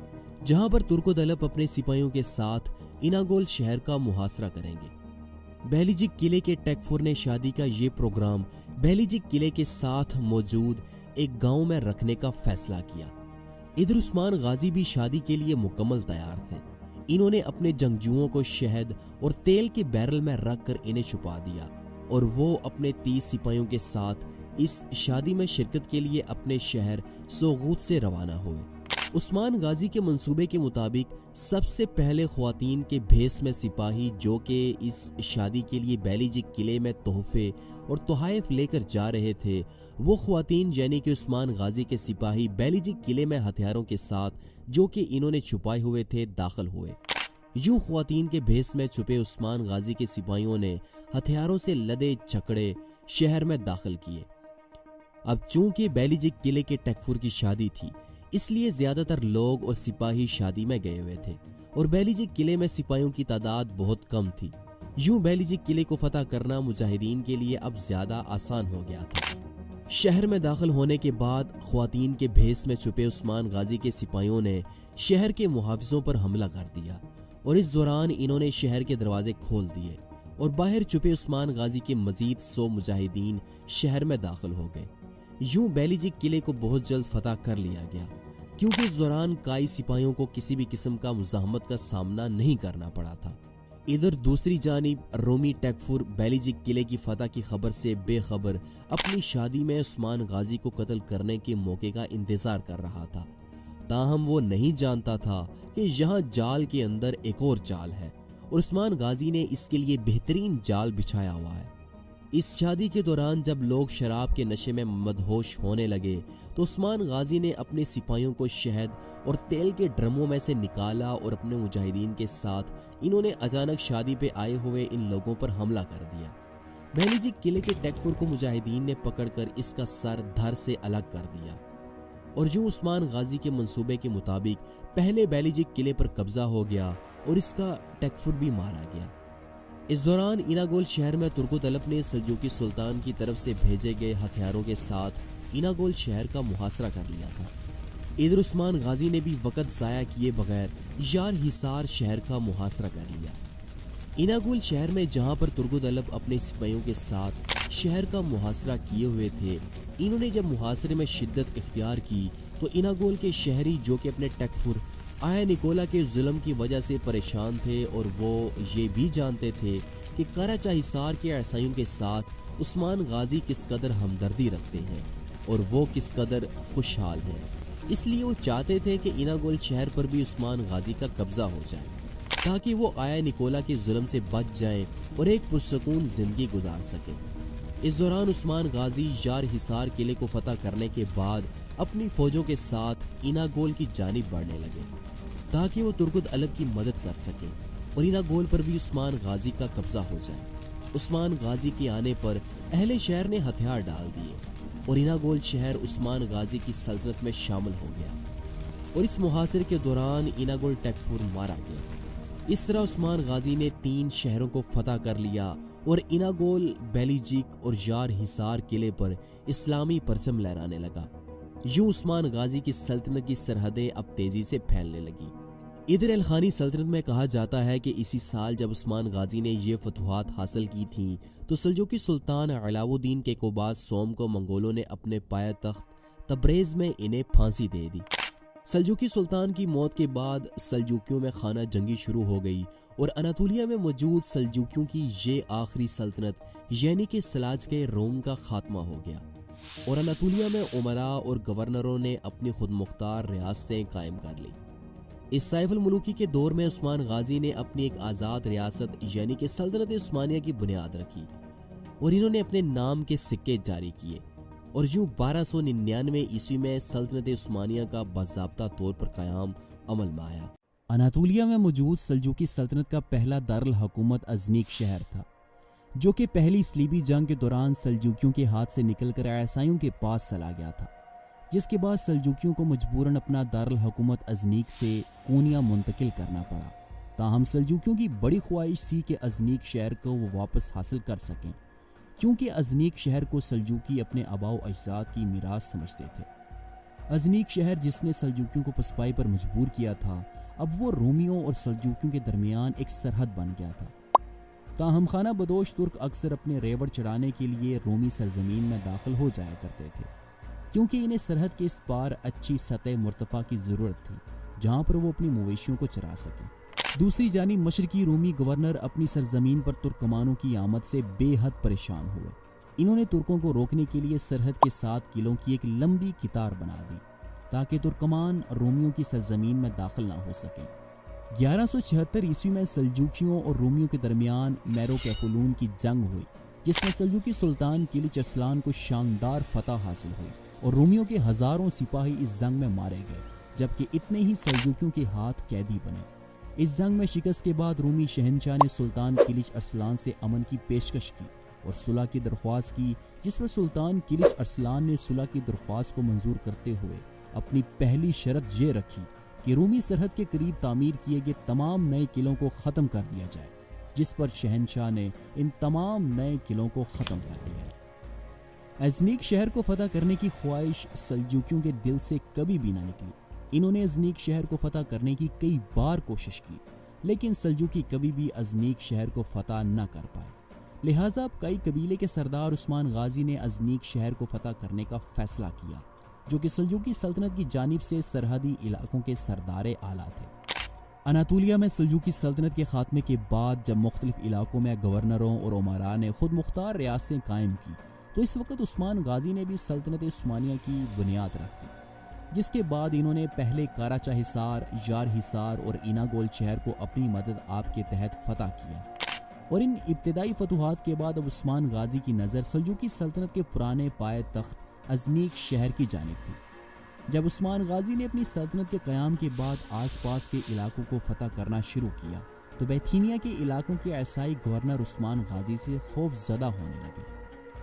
جہاں پر ترک و دلب اپنے سپاہیوں کے ساتھ اناگول شہر کا محاصرہ کریں گے۔ بیلیجک قلعے کے ٹیکفر نے شادی کا یہ پروگرام بیلیجک قلعے کے ساتھ موجود ایک گاؤں میں رکھنے کا فیصلہ کیا۔ ادھر عثمان غازی بھی شادی کے لیے مکمل تیار تھے۔ انہوں نے اپنے جنگجوؤں کو شہد اور تیل کے بیرل میں رکھ کر انہیں چھپا دیا اور وہ اپنے 30 سپاہیوں کے ساتھ اس شادی میں شرکت کے لیے اپنے شہر سوغوت سے روانہ ہوئے۔ عثمان غازی کے منصوبے کے مطابق سب سے پہلے خواتین کے بھیس میں سپاہی جو کہ اس شادی کے لیے بیلیجک قلعے میں تحفے اور تحائف لے کر جا رہے تھے، وہ خواتین یعنی کہ عثمان غازی کے سپاہی بیلیجک قلعے میں ہتھیاروں کے ساتھ جو کہ انہوں نے چھپائے ہوئے تھے داخل ہوئے۔ یوں خواتین کے بھیس میں چھپے عثمان غازی کے سپاہیوں نے ہتھیاروں سے لدے جھکڑے شہر میں داخل کیے۔ اب چونکہ بیلیجک قلعے کے ٹیکفر کی شادی تھی، اس لیے زیادہ تر لوگ اور سپاہی شادی میں گئے ہوئے تھے اور بیلیجک قلعے میں سپاہیوں کی تعداد بہت کم تھی۔ یوں بیلیجک قلعے کو فتح کرنا مجاہدین کے لیے اب زیادہ آسان ہو گیا تھا۔ شہر میں داخل ہونے کے بعد خواتین کے بھیس میں چھپے عثمان غازی کے سپاہیوں نے شہر کے محافظوں پر حملہ کر دیا اور اس دوران انہوں نے شہر کے دروازے کھول دیے اور باہر چھپے عثمان غازی کے مزید 100 مجاہدین شہر میں داخل ہو گئے۔ یوں بیلیجک قلعے کو بہت جلد فتح کر لیا گیا، کیونکہ اس دوران کائی سپاہیوں کو کسی بھی قسم کا مزاحمت کا سامنا نہیں کرنا پڑا تھا۔ ادھر دوسری جانب رومی ٹیکفر بیلیجک قلعے کی فتح کی خبر سے بے خبر اپنی شادی میں عثمان غازی کو قتل کرنے کے موقع کا انتظار کر رہا تھا، تاہم وہ نہیں جانتا تھا کہ یہاں جال کے اندر ایک اور جال ہے اور عثمان غازی نے اس کے لیے بہترین جال بچھایا ہوا ہے۔ اس شادی کے دوران جب لوگ شراب کے نشے میں مدہوش ہونے لگے تو عثمان غازی نے اپنے سپاہیوں کو شہد اور تیل کے ڈرموں میں سے نکالا اور اپنے مجاہدین کے ساتھ انہوں نے اچانک شادی پہ آئے ہوئے ان لوگوں پر حملہ کر دیا۔ بیلیجک قلعے کے ٹیکفر کو مجاہدین نے پکڑ کر اس کا سر دھر سے الگ کر دیا اور جو عثمان غازی کے منصوبے کے مطابق پہلے بیلیجک قلعے پر قبضہ ہو گیا اور اس کا ٹیکفر بھی مارا گیا۔ اس دوران اناگول شہر میں ترک و طلب نے سلجوقی سلطان کی طرف سے بھیجے گئے ہتھیاروں کے ساتھ اناگول شہر کا محاصرہ کر لیا تھا۔ ادھر عثمان غازی نے بھی وقت ضائع کیے بغیر یار حصار شہر کا محاصرہ کر لیا۔ اناگول شہر میں جہاں پر ترک و طلب اپنے سپاہیوں کے ساتھ شہر کا محاصرہ کیے ہوئے تھے، انہوں نے جب محاصرے میں شدت اختیار کی تو اناگول کے شہری جو کہ اپنے ٹیکفر آیا نکولا کے ظلم کی وجہ سے پریشان تھے اور وہ یہ بھی جانتے تھے کہ قراچہ حصار کے عیسائیوں کے ساتھ عثمان غازی کس قدر ہمدردی رکھتے ہیں اور وہ کس قدر خوشحال ہیں، اس لیے وہ چاہتے تھے کہ اناگول شہر پر بھی عثمان غازی کا قبضہ ہو جائے تاکہ وہ آیا نکولا کے ظلم سے بچ جائیں اور ایک پرسکون زندگی گزار سکیں۔ اس دوران عثمان غازی یار حصار قلعے کو فتح کرنے کے بعد اپنی فوجوں کے ساتھ اناگول کی جانب بڑھنے لگے تاکہ وہ ترک و طلب کی مدد کر سکیں اور اناگول پر بھی عثمان غازی کا قبضہ ہو جائے۔ عثمان غازی کے آنے پر اہل شہر نے ہتھیار ڈال دیے اور اناگول شہر عثمان غازی کی سلطنت میں شامل ہو گیا۔ اور اس محاصرے کے دوران ایناگول ٹیکفور مارا گیا۔ اس طرح عثمان غازی نے 3 شہروں کو فتح کر لیا اور ایناگول، بیلیجیک اور یار حصار قلعے پر اسلامی پرچم لہرانے لگا۔ یوں عثمان غازی کی سلطنت کی سرحدیں اب تیزی سے پھیلنے لگیں۔ ادھر الخانی سلطنت میں کہا جاتا ہے کہ اسی سال جب عثمان غازی نے یہ فتوحات حاصل کی تھیں تو سلجوقی سلطان علاؤ الدین کے کوباز سوم کو منگولوں نے اپنے پایہ تخت تبریز میں انہیں پھانسی دے دی۔ سلجوقی سلطان کی موت کے بعد سلجوکیوں میں خانہ جنگی شروع ہو گئی اور اناطولیہ میں موجود سلجوکیوں کی یہ آخری سلطنت یعنی کہ سلاجقہ روم کا خاتمہ ہو گیا اور اناطولیہ میں امراء اور گورنروں نے اپنی خود مختار ریاستیں قائم کر لیں۔ اس سیف الملوکی کے دور میں عثمان غازی نے اپنی ایک آزاد ریاست یعنی کہ سلطنت عثمانیہ کی بنیاد رکھی اور انہوں نے اپنے نام کے سکے جاری کیے اور یوں 1299 عیسوی میں سلطنت عثمانیہ کا باضابطہ طور پر قیام عمل میں آیا۔ اناطولیہ میں موجود سلجوقی سلطنت کا پہلا دارالحکومت ازنیک شہر تھا، جو کہ پہلی صلیبی جنگ کے دوران سلجوکیوں کے ہاتھ سے نکل کر عیسائیوں کے پاس چلا گیا تھا، جس کے بعد سلجوکیوں کو مجبوراً اپنا دارالحکومت ازنیک سے کونیا منتقل کرنا پڑا۔ تاہم سلجوکیوں کی بڑی خواہش تھی کہ ازنیک شہر کو وہ واپس حاصل کر سکیں، کیونکہ ازنیک شہر کو سلجوکی اپنے آباء و اجداد کی میراث سمجھتے تھے۔ ازنیک شہر جس نے سلجوکیوں کو پسپائی پر مجبور کیا تھا، اب وہ رومیوں اور سلجوکیوں کے درمیان ایک سرحد بن گیا تھا۔ تاہم خانہ بدوش ترک اکثر اپنے ریوڑ چڑھانے کے لیے رومی سرزمین میں داخل ہو جایا کرتے تھے، کیونکہ انہیں سرحد کے اس پار اچھی سطح مرتفع کی ضرورت تھی جہاں پر وہ اپنی مویشیوں کو چرا سکیں۔ دوسری جانب مشرقی رومی گورنر اپنی سرزمین پر ترکمانوں کی آمد سے بے حد پریشان ہوئے۔ انہوں نے ترکوں کو روکنے کے لیے سرحد کے 7 قلعوں کی ایک لمبی قطار بنا دی تاکہ ترکمان رومیوں کی سرزمین میں داخل نہ ہو سکیں۔ 1176 عیسوی میں سلجوکیوں اور رومیوں کے درمیان میرو کیفلون کی جنگ ہوئی، جس میں سلجوکی سلطان کلچ ارسلان کو شاندار فتح حاصل ہوئی اور رومیوں کے ہزاروں سپاہی اس جنگ میں مارے گئے، جبکہ اتنے ہی سلجوکیوں کے ہاتھ قیدی بنے۔ اس جنگ میں شکست کے بعد رومی شہنشاہ نے سلطان کلچ ارسلان سے امن کی پیشکش کی اور صلح کی درخواست کی، جس پر سلطان کلچ ارسلان نے صلح کی درخواست کو منظور کرتے ہوئے اپنی پہلی شرط یہ رکھی کہ رومی سرحد کے قریب تعمیر کیے گئے تمام نئے قلعوں کو ختم کر دیا جائے، جس پر شہنشاہ نے ان تمام نئے قلعوں کو ختم کر دیا۔ ازنیک شہر کو فتح کرنے کی خواہش سلجوکیوں کے دل سے کبھی بھی نہ نکلی۔ انہوں نے ازنیک شہر کو فتح کرنے کی کئی بار کوشش کی، لیکن سلجوکی کبھی بھی ازنیک شہر کو فتح نہ کر پائے۔ لہٰذا کئی قبیلے کے سردار عثمان غازی نے ازنیک شہر کو فتح کرنے کا فیصلہ کیا، جو کہ سلجوکی سلطنت کی جانب سے سرحدی علاقوں کے سردار اعلیٰ تھے۔ اناطولیہ میں سلجوکی سلطنت کے خاتمے کے بعد جب مختلف علاقوں میں گورنروں اور امراء نے خود مختار ریاستیں قائم کی، تو اس وقت عثمان غازی نے بھی سلطنت عثمانیہ کی بنیاد رکھ دی، جس کے بعد انہوں نے پہلے کاراچا حصار، یار حصار اور ایناگول شہر کو اپنی مدد آپ کے تحت فتح کیا۔ اور ان ابتدائی فتوحات کے بعد اب عثمان غازی کی نظر سلجوکی سلطنت کے پرانے پائے تخت ازنیک شہر کی جانب تھی۔ جب عثمان غازی نے اپنی سلطنت کے قیام کے بعد آس پاس کے علاقوں کو فتح کرنا شروع کیا تو بیتھینیا کے علاقوں کے عیسائی گورنر عثمان غازی سے خوف زدہ ہونے لگے،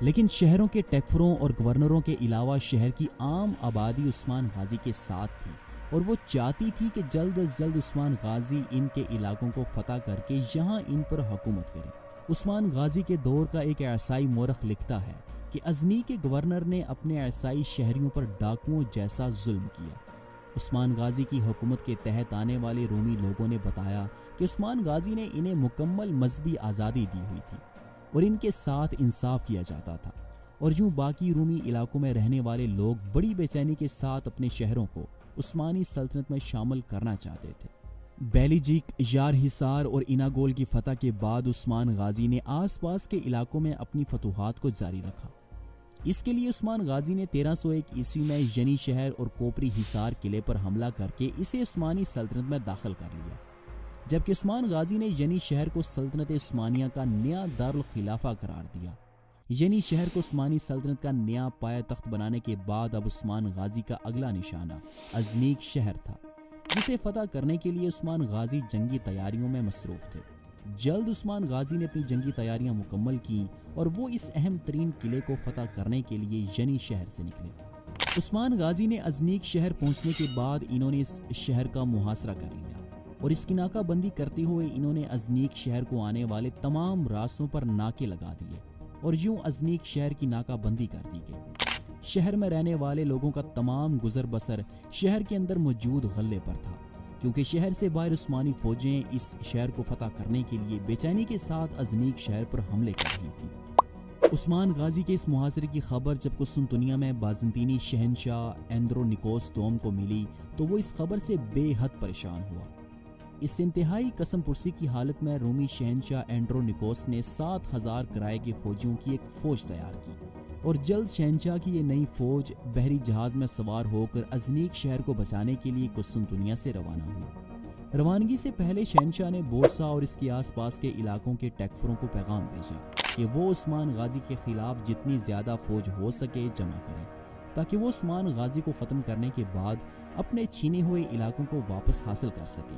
لیکن شہروں کے ٹیکفروں اور گورنروں کے علاوہ شہر کی عام آبادی عثمان غازی کے ساتھ تھی اور وہ چاہتی تھی کہ جلد از جلد عثمان غازی ان کے علاقوں کو فتح کر کے یہاں ان پر حکومت کرے۔ عثمان غازی کے دور کا ایک عیسائی مورخ لکھتا ہے کہ ازنی کے گورنر نے اپنے عیسائی شہریوں پر ڈاکوؤں جیسا ظلم کیا۔ عثمان غازی کی حکومت کے تحت آنے والے رومی لوگوں نے بتایا کہ عثمان غازی نے انہیں مکمل مذہبی آزادی دی ہوئی تھی اور ان کے ساتھ انصاف کیا جاتا تھا، اور یوں باقی رومی علاقوں میں رہنے والے لوگ بڑی بے چینی کے ساتھ اپنے شہروں کو عثمانی سلطنت میں شامل کرنا چاہتے تھے۔ بیلیجیک، یار حصار اور ایناگول کی فتح کے بعد عثمان غازی نے آس پاس کے علاقوں میں اپنی فتوحات کو جاری رکھا۔ اس کے لیے عثمان غازی نے 1301 عیسوی میں ینی شہر اور کوپری حصار قلعے پر حملہ کر کے اسے عثمانی سلطنت میں داخل کر لیا، جبکہ عثمان غازی نے ینی شہر کو سلطنت عثمانیہ کا نیا دارالخلافہ قرار دیا۔ ینی شہر کو عثمانی سلطنت کا نیا پایہ تخت بنانے کے بعد اب عثمان غازی کا اگلا نشانہ ازنیک شہر تھا، جسے فتح کرنے کے لیے عثمان غازی جنگی تیاریوں میں مصروف تھے۔ جلد عثمان غازی نے اپنی جنگی تیاریاں مکمل کیں اور وہ اس اہم ترین قلعے کو فتح کرنے کے لیے ینی شہر سے نکلے۔ عثمان غازی نے ازنیک شہر پہنچنے کے بعد انہوں نے اس شہر کا محاصرہ کر لیا اور اس کی ناکہ بندی کرتے ہوئے انہوں نے ازنیک شہر کو آنے والے تمام راستوں پر ناکے لگا دیے اور یوں ازنیک شہر کی ناکہ بندی کر دی گئی۔ شہر میں رہنے والے لوگوں کا تمام گزر بسر شہر کے اندر موجود غلے پر تھا، کیونکہ شہر سے باہر عثمانی فوجیں اس شہر کو فتح کرنے کے لیے بے چینی کے ساتھ ازنیک شہر پر حملے کر رہی تھیں۔ عثمان غازی کے اس محاصرے کی خبر جب قسطنطنیہ میں بازنطینی شہنشاہ اندرونیکوس دوم کو ملی تو وہ اس خبر سے بے حد پریشان ہوا۔ اس انتہائی قسم پرسی کی حالت میں رومی شہنشاہ اندرونیکوس نے 7,000 کرائے کے فوجیوں کی ایک فوج تیار کی اور جلد شہنشاہ کی یہ نئی فوج بحری جہاز میں سوار ہو کر ازنیک شہر کو بچانے کے لیے قسطنطنیہ سے روانہ ہوئی۔ روانگی سے پہلے شہنشاہ نے بورسا اور اس کے آس پاس کے علاقوں کے ٹیکفروں کو پیغام بھیجا کہ وہ عثمان غازی کے خلاف جتنی زیادہ فوج ہو سکے جمع کریں تاکہ وہ عثمان غازی کو ختم کرنے کے بعد اپنے چھینے ہوئے علاقوں کو واپس حاصل کر سکیں،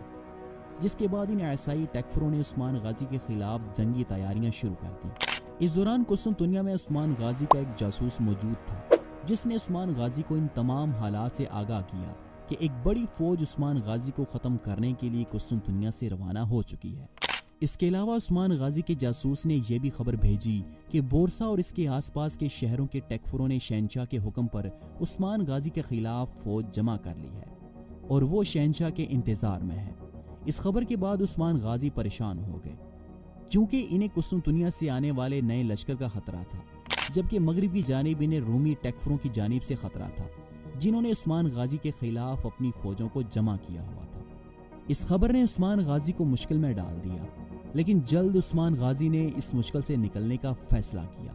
جس کے بعد ان عیسائی ٹیکفروں نے عثمان غازی کے خلاف جنگی تیاریاں شروع کر دیں۔ اس دوران قسطنطنیہ میں عثمان غازی کا ایک جاسوس موجود تھا جس نے عثمان غازی کو ان تمام حالات سے آگاہ کیا کہ ایک بڑی فوج عثمان غازی کو ختم کرنے کے لیے قسطنطنیہ سے روانہ ہو چکی ہے۔ اس کے علاوہ عثمان غازی کے جاسوس نے یہ بھی خبر بھیجی کہ بورسا اور اس کے آس پاس کے شہروں کے ٹیکفروں نے شہنشاہ کے حکم پر عثمان غازی کے خلاف فوج جمع کر لی ہے اور وہ شہنشاہ کے انتظار میں ہے۔ اس خبر کے بعد عثمان غازی پریشان ہو گئے کیونکہ انہیں قسطنطنیہ سے آنے والے نئے لشکر کا خطرہ تھا، جبکہ مغربی جانب انہیں رومی ٹیکفروں کی جانب سے خطرہ تھا جنہوں نے عثمان غازی کے خلاف اپنی فوجوں کو جمع کیا ہوا تھا۔ اس خبر نے عثمان غازی کو مشکل میں ڈال دیا، لیکن جلد عثمان غازی نے اس مشکل سے نکلنے کا فیصلہ کیا۔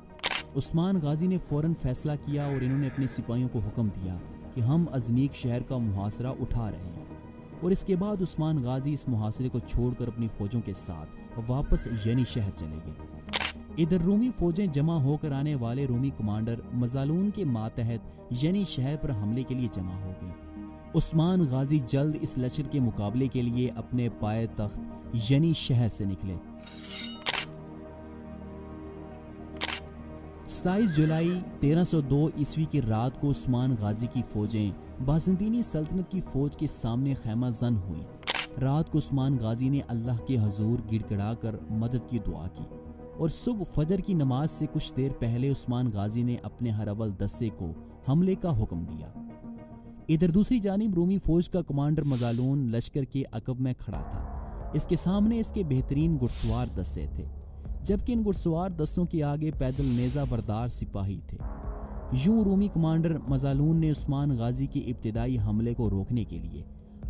عثمان غازی نے فوراً فیصلہ کیا اور انہوں نے اپنے سپاہیوں کو حکم دیا کہ ہم ازنیک شہر کا محاصرہ اٹھا رہے ہیں، اور اس کے بعد عثمان غازی اس محاصرے کو چھوڑ کر اپنی فوجوں کے ساتھ واپس ینی شہر چلے گئے۔ ادھر رومی فوجیں جمع ہو کر آنے والے رومی کمانڈر مزالون کے ماتحت ینی شہر پر حملے کے لیے جمع ہو گئے۔ عثمان غازی جلد اس لشکر کے مقابلے کے لیے اپنے پائے تخت ینی شہر سے نکلے۔ 27 جولائی 1302 عیسوی کی رات کو عثمان غازی کی فوجیں بازنطینی سلطنت کی فوج کے سامنے خیمہ زن ہوئیں۔ رات کو عثمان غازی نے اللہ کے حضور گڑ گڑا کر مدد کی دعا کی اور صبح فجر کی نماز سے کچھ دیر پہلے عثمان غازی نے اپنے ہراول دستے کو حملے کا حکم دیا۔ ادھر دوسری جانب رومی فوج کا کمانڈر مزالون لشکر کے عقب میں کھڑا تھا۔ اس کے سامنے اس کے بہترین گھڑسوار دستے تھے، جبکہ ان گھڑسوار دستوں کے آگے پیدل نیزہ بردار سپاہی تھے۔ یوں رومی کمانڈر مزالون نے عثمان غازی کے ابتدائی حملے کو روکنے کے لیے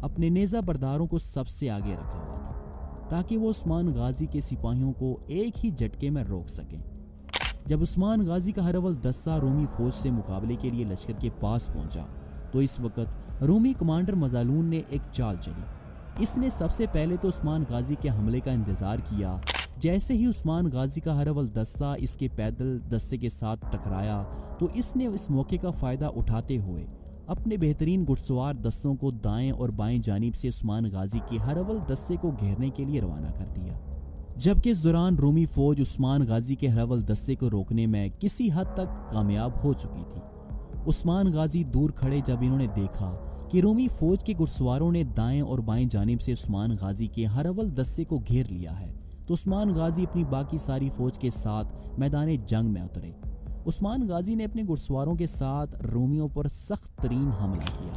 اپنے نیزہ برداروں کو سب سے آگے رکھا ہوا تھا تاکہ وہ عثمان غازی کے سپاہیوں کو ایک ہی جھٹکے میں روک سکیں۔ جب عثمان غازی کا ہراول دستہ رومی فوج سے مقابلے کے لیے لشکر کے پاس پہنچا تو اس وقت رومی کمانڈر مزالون نے ایک چال چلی۔ اس نے سب سے پہلے تو عثمان غازی کے حملے کا انتظار کیا۔ جیسے ہی عثمان غازی کا ہراول دستہ اس کے پیدل دستے کے ساتھ ٹکرایا تو اس نے اس موقع کا فائدہ اٹھاتے ہوئے اپنے بہترین گھڑسوار دستوں کو دائیں اور بائیں جانب سے عثمان غازی کے ہراول دستے کو گھیرنے کے لیے روانہ کر دیا، جبکہ اس دوران رومی فوج عثمان غازی کے ہراول دستے کو روکنے میں کسی حد تک کامیاب ہو چکی تھی۔ عثمان غازی دور کھڑے جب انہوں نے دیکھا کہ رومی فوج کے گھڑسواروں نے دائیں اور بائیں جانب سے عثمان غازی کے ہراول دستے کو گھیر لیا ہے تو عثمان غازی اپنی باقی ساری فوج کے ساتھ میدان جنگ میں اترے۔ عثمان غازی نے اپنے گھڑسواروں کے ساتھ رومیوں پر سخت ترین حملہ کیا۔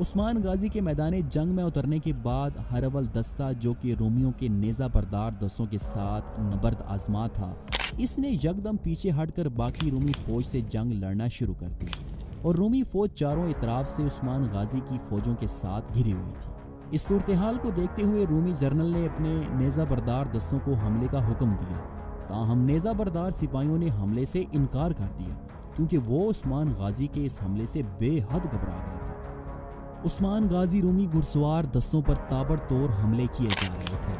عثمان غازی کے میدان جنگ میں اترنے کے بعد ہراول دستہ جو کہ رومیوں کے نیزہ بردار دستوں کے ساتھ نبرد آزما تھا، اس نے یکدم پیچھے ہٹ کر باقی رومی فوج سے جنگ لڑنا شروع کر دی اور رومی فوج چاروں اطراف سے عثمان غازی کی فوجوں کے ساتھ گھری ہوئی تھی۔ اس صورتحال کو دیکھتے ہوئے رومی جنرل نے اپنے نیزہ بردار دستوں کو حملے کا حکم دیا، تاہم نیزہ بردار سپاہیوں نے حملے سے انکار کر دیا کیونکہ وہ عثمان غازی کے اس حملے سے بے حد گھبرا گئے تھے۔ عثمان غازی رومی گھڑسوار دستوں پر تابڑ توڑ حملے کیے جا رہے تھے۔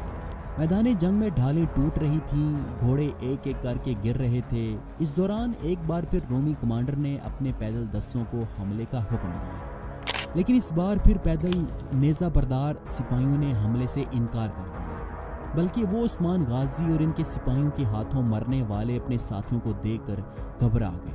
میدان جنگ میں ڈھالیں ٹوٹ رہی تھیں، گھوڑے ایک ایک کر کے گر رہے تھے۔ اس دوران ایک بار پھر رومی کمانڈر نے اپنے پیدل دستوں کو حملے کا حکم دیا، لیکن اس بار پھر پیدل نیزہ بردار سپاہیوں نے حملے سے انکار کر دیا، بلکہ وہ عثمان غازی اور ان کے سپاہیوں کے ہاتھوں مرنے والے اپنے ساتھیوں کو دیکھ کر گھبرا گئے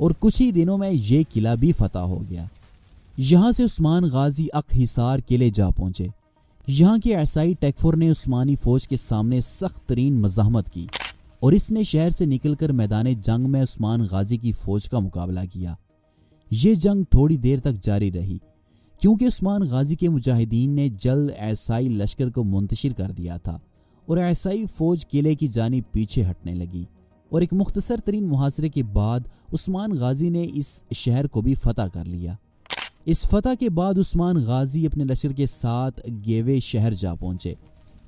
اور کچھ ہی دنوں میں یہ قلعہ بھی فتح ہو گیا۔ یہاں سے عثمان غازی اق حصار قلعے جا پہنچے۔ یہاں کے عیسائی ٹیکفر نے عثمانی فوج کے سامنے سخت ترین مزاحمت کی اور اس نے شہر سے نکل کر میدان جنگ میں عثمان غازی کی فوج کا مقابلہ کیا۔ یہ جنگ تھوڑی دیر تک جاری رہی کیونکہ عثمان غازی کے مجاہدین نے جلد عیسائی لشکر کو منتشر کر دیا تھا اور عیسائی فوج قلعے کی جانب پیچھے ہٹنے لگی، اور ایک مختصر ترین محاصرے کے بعد عثمان غازی نے اس شہر کو بھی فتح کر لیا۔ اس فتح کے بعد عثمان غازی اپنے لشکر کے ساتھ گیوے شہر جا پہنچے۔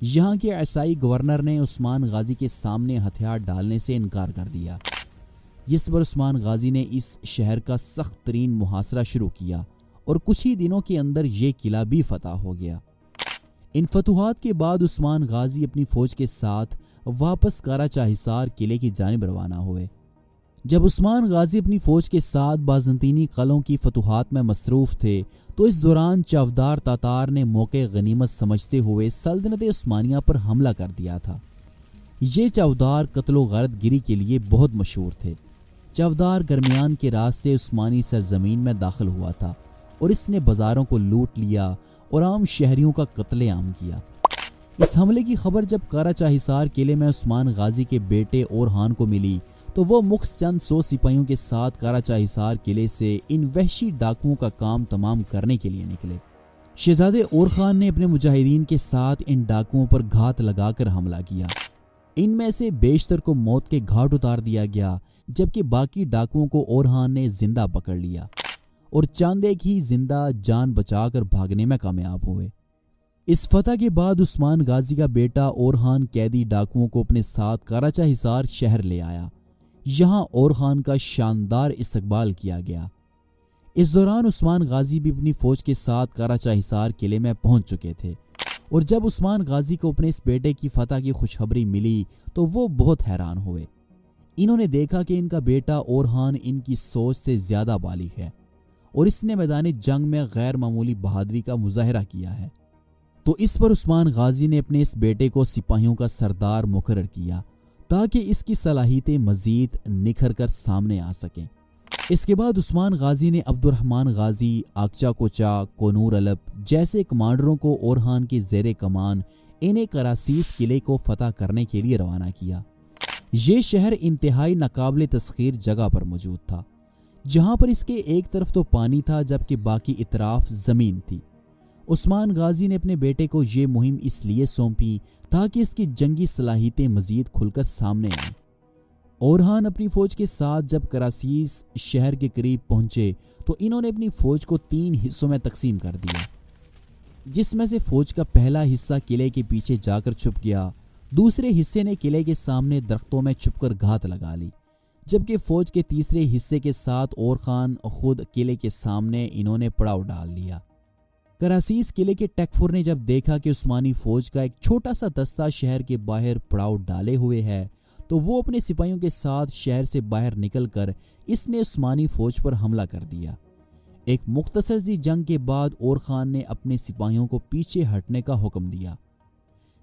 یہاں کے عیسائی گورنر نے عثمان غازی کے سامنے ہتھیار ڈالنے سے انکار کر دیا، جس پر عثمان غازی نے اس شہر کا سخت ترین محاصرہ شروع کیا اور کچھ ہی دنوں کے اندر یہ قلعہ بھی فتح ہو گیا۔ ان فتوحات کے بعد عثمان غازی اپنی فوج کے ساتھ واپس کاراچا حصار قلعے کی جانب روانہ ہوئے۔ جب عثمان غازی اپنی فوج کے ساتھ بازنطینی قلعوں کی فتوحات میں مصروف تھے تو اس دوران چاودار تاتار نے موقع غنیمت سمجھتے ہوئے سلطنت عثمانیہ پر حملہ کر دیا تھا۔ یہ چاودار قتل و غارت گری کے لیے بہت مشہور تھے۔ چاودار درمیان کے راستے عثمانی سرزمین میں داخل ہوا تھا اور اس نے بازاروں کو لوٹ لیا اور عام شہریوں کا قتل عام کیا۔ اس حملے کی خبر جب کاراچا حصار قلعے میں عثمان غازی کے بیٹے اورحان کو ملی تو وہ مخص چند 100 سپاہیوں کے ساتھ کاراچا حصار قلعے سے ان وحشی ڈاکوؤں کا کام تمام کرنے کے لیے نکلے۔ شہزادے اورخان نے اپنے مجاہدین کے ساتھ ان ڈاکوؤں پر گھات لگا کر حملہ کیا۔ ان میں سے بیشتر کو موت کے گھاٹ اتار دیا گیا، جبکہ باقی ڈاکوؤں کو اورحان نے زندہ پکڑ لیا اور چاند ایک ہی زندہ جان بچا کر بھاگنے میں کامیاب ہوئے۔ اس فتح کے بعد عثمان غازی کا بیٹا اورحان قیدی ڈاکوؤں کو اپنے ساتھ کاراچا حصار شہر لے آیا۔ یہاں اورخان کا شاندار استقبال کیا گیا۔ اس دوران عثمان غازی بھی اپنی فوج کے ساتھ کاراچا حصار قلعے میں پہنچ چکے تھے، اور جب عثمان غازی کو اپنے اس بیٹے کی فتح کی خوشخبری ملی تو وہ بہت حیران ہوئے۔ انہوں نے دیکھا کہ ان کا بیٹا اورحان ان کی سوچ سے زیادہ بالغ ہے اور اس نے میدان جنگ میں غیر معمولی بہادری کا مظاہرہ کیا ہے۔ تو اس پر عثمان غازی نے اپنے اس بیٹے کو سپاہیوں کا سردار مقرر کیا تاکہ اس کی صلاحیتیں مزید نکھر کر سامنے آ سکیں۔ اس کے بعد عثمان غازی نے عبد الرحمن غازی، آکچا کوچا، کونور علب جیسے کمانڈروں کو اورحان کے زیر کمان انہیں کراسیس قلعے کو فتح کرنے کے لیے روانہ کیا۔ یہ شہر انتہائی ناقابل تسخیر جگہ پر موجود تھا، جہاں پر اس کے ایک طرف تو پانی تھا جبکہ باقی اطراف زمین تھی۔ عثمان غازی نے اپنے بیٹے کو یہ مہم اس لیے سونپی تاکہ اس کی جنگی صلاحیتیں مزید کھل کر سامنے آئیں۔ اورحان اپنی فوج کے ساتھ جب کراسیس شہر کے قریب پہنچے تو انہوں نے اپنی فوج کو 3 حصوں میں تقسیم کر دیا، جس میں سے فوج کا پہلا حصہ قلعے کے پیچھے جا کر چھپ گیا، دوسرے حصے نے قلعے کے سامنے درختوں میں چھپ کر گھات لگا لی، جبکہ فوج کے تیسرے حصے کے ساتھ اورخان خود قلعے کے سامنے انہوں نے پڑاؤ ڈال لیا۔ کراسیس قلعے کے ٹیکفر نے جب دیکھا کہ عثمانی فوج کا ایک چھوٹا سا دستہ شہر کے باہر پڑاؤ ڈالے ہوئے ہے تو وہ اپنے سپاہیوں کے ساتھ شہر سے باہر نکل کر اس نے عثمانی فوج پر حملہ کر دیا۔ ایک مختصر سی جنگ کے بعد اورخان نے اپنے سپاہیوں کو پیچھے ہٹنے کا حکم دیا،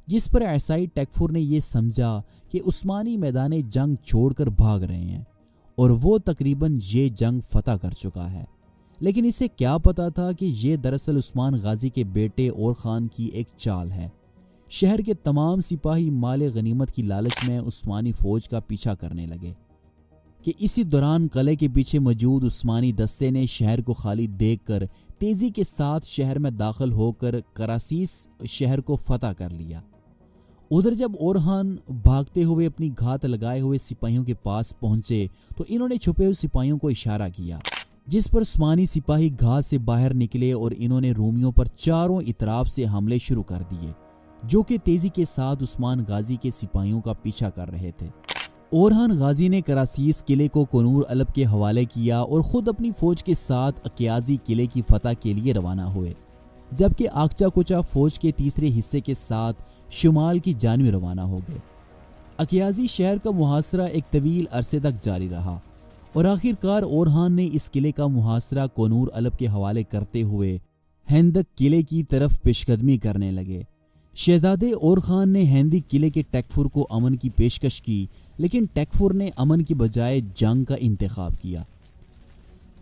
جس پر عیسائی ٹیکفر نے یہ سمجھا کہ عثمانی میدان جنگ چھوڑ کر بھاگ رہے ہیں اور وہ تقریباً یہ جنگ فتح کر چکا ہے، لیکن اسے کیا پتا تھا کہ یہ دراصل عثمان غازی کے بیٹے اورخان کی ایک چال ہے۔ شہر کے تمام سپاہی مال غنیمت کی لالچ میں عثمانی فوج کا پیچھا کرنے لگے کہ اسی دوران قلعے کے پیچھے موجود عثمانی دستے نے شہر کو خالی دیکھ کر تیزی کے ساتھ شہر میں داخل ہو کر کراسیس شہر کو فتح کر لیا۔ ادھر جب اورحان بھاگتے ہوئے اپنی گھات لگائے ہوئے سپاہیوں کے پاس پہنچے تو انہوں نے چھپے ہوئے سپاہیوں کو اشارہ کیا، جس پر عثمانی سپاہی گھات سے باہر نکلے اور انہوں نے رومیوں پر چاروں اطراف سے حملے شروع کر دیے، جو کہ تیزی کے ساتھ عثمان غازی کے سپاہیوں کا پیچھا کر رہے تھے۔ اورحان غازی نے کراسیس قلعے کو کونور علب کے حوالے کیا اور خود اپنی فوج کے ساتھ اقیازی قلعے کی فتح کے لیے روانہ ہوئے، جبکہ آکچا کوچا فوج کے تیسرے حصے کے ساتھ شمال کی جانب روانہ ہو گئے۔ اقیازی شہر کا محاصرہ ایک طویل عرصے تک جاری رہا اور آخر کار اورحان نے اس قلعے کا محاصرہ کونور علب کے حوالے کرتے ہوئے ہیندک قلعے کی طرف پیش قدمی کرنے لگے۔ شہزادے اورخان نے ہیندک قلعے کے ٹیکفر کو امن کی پیشکش کی، لیکن ٹیکفر نے امن کی بجائے جنگ کا انتخاب کیا۔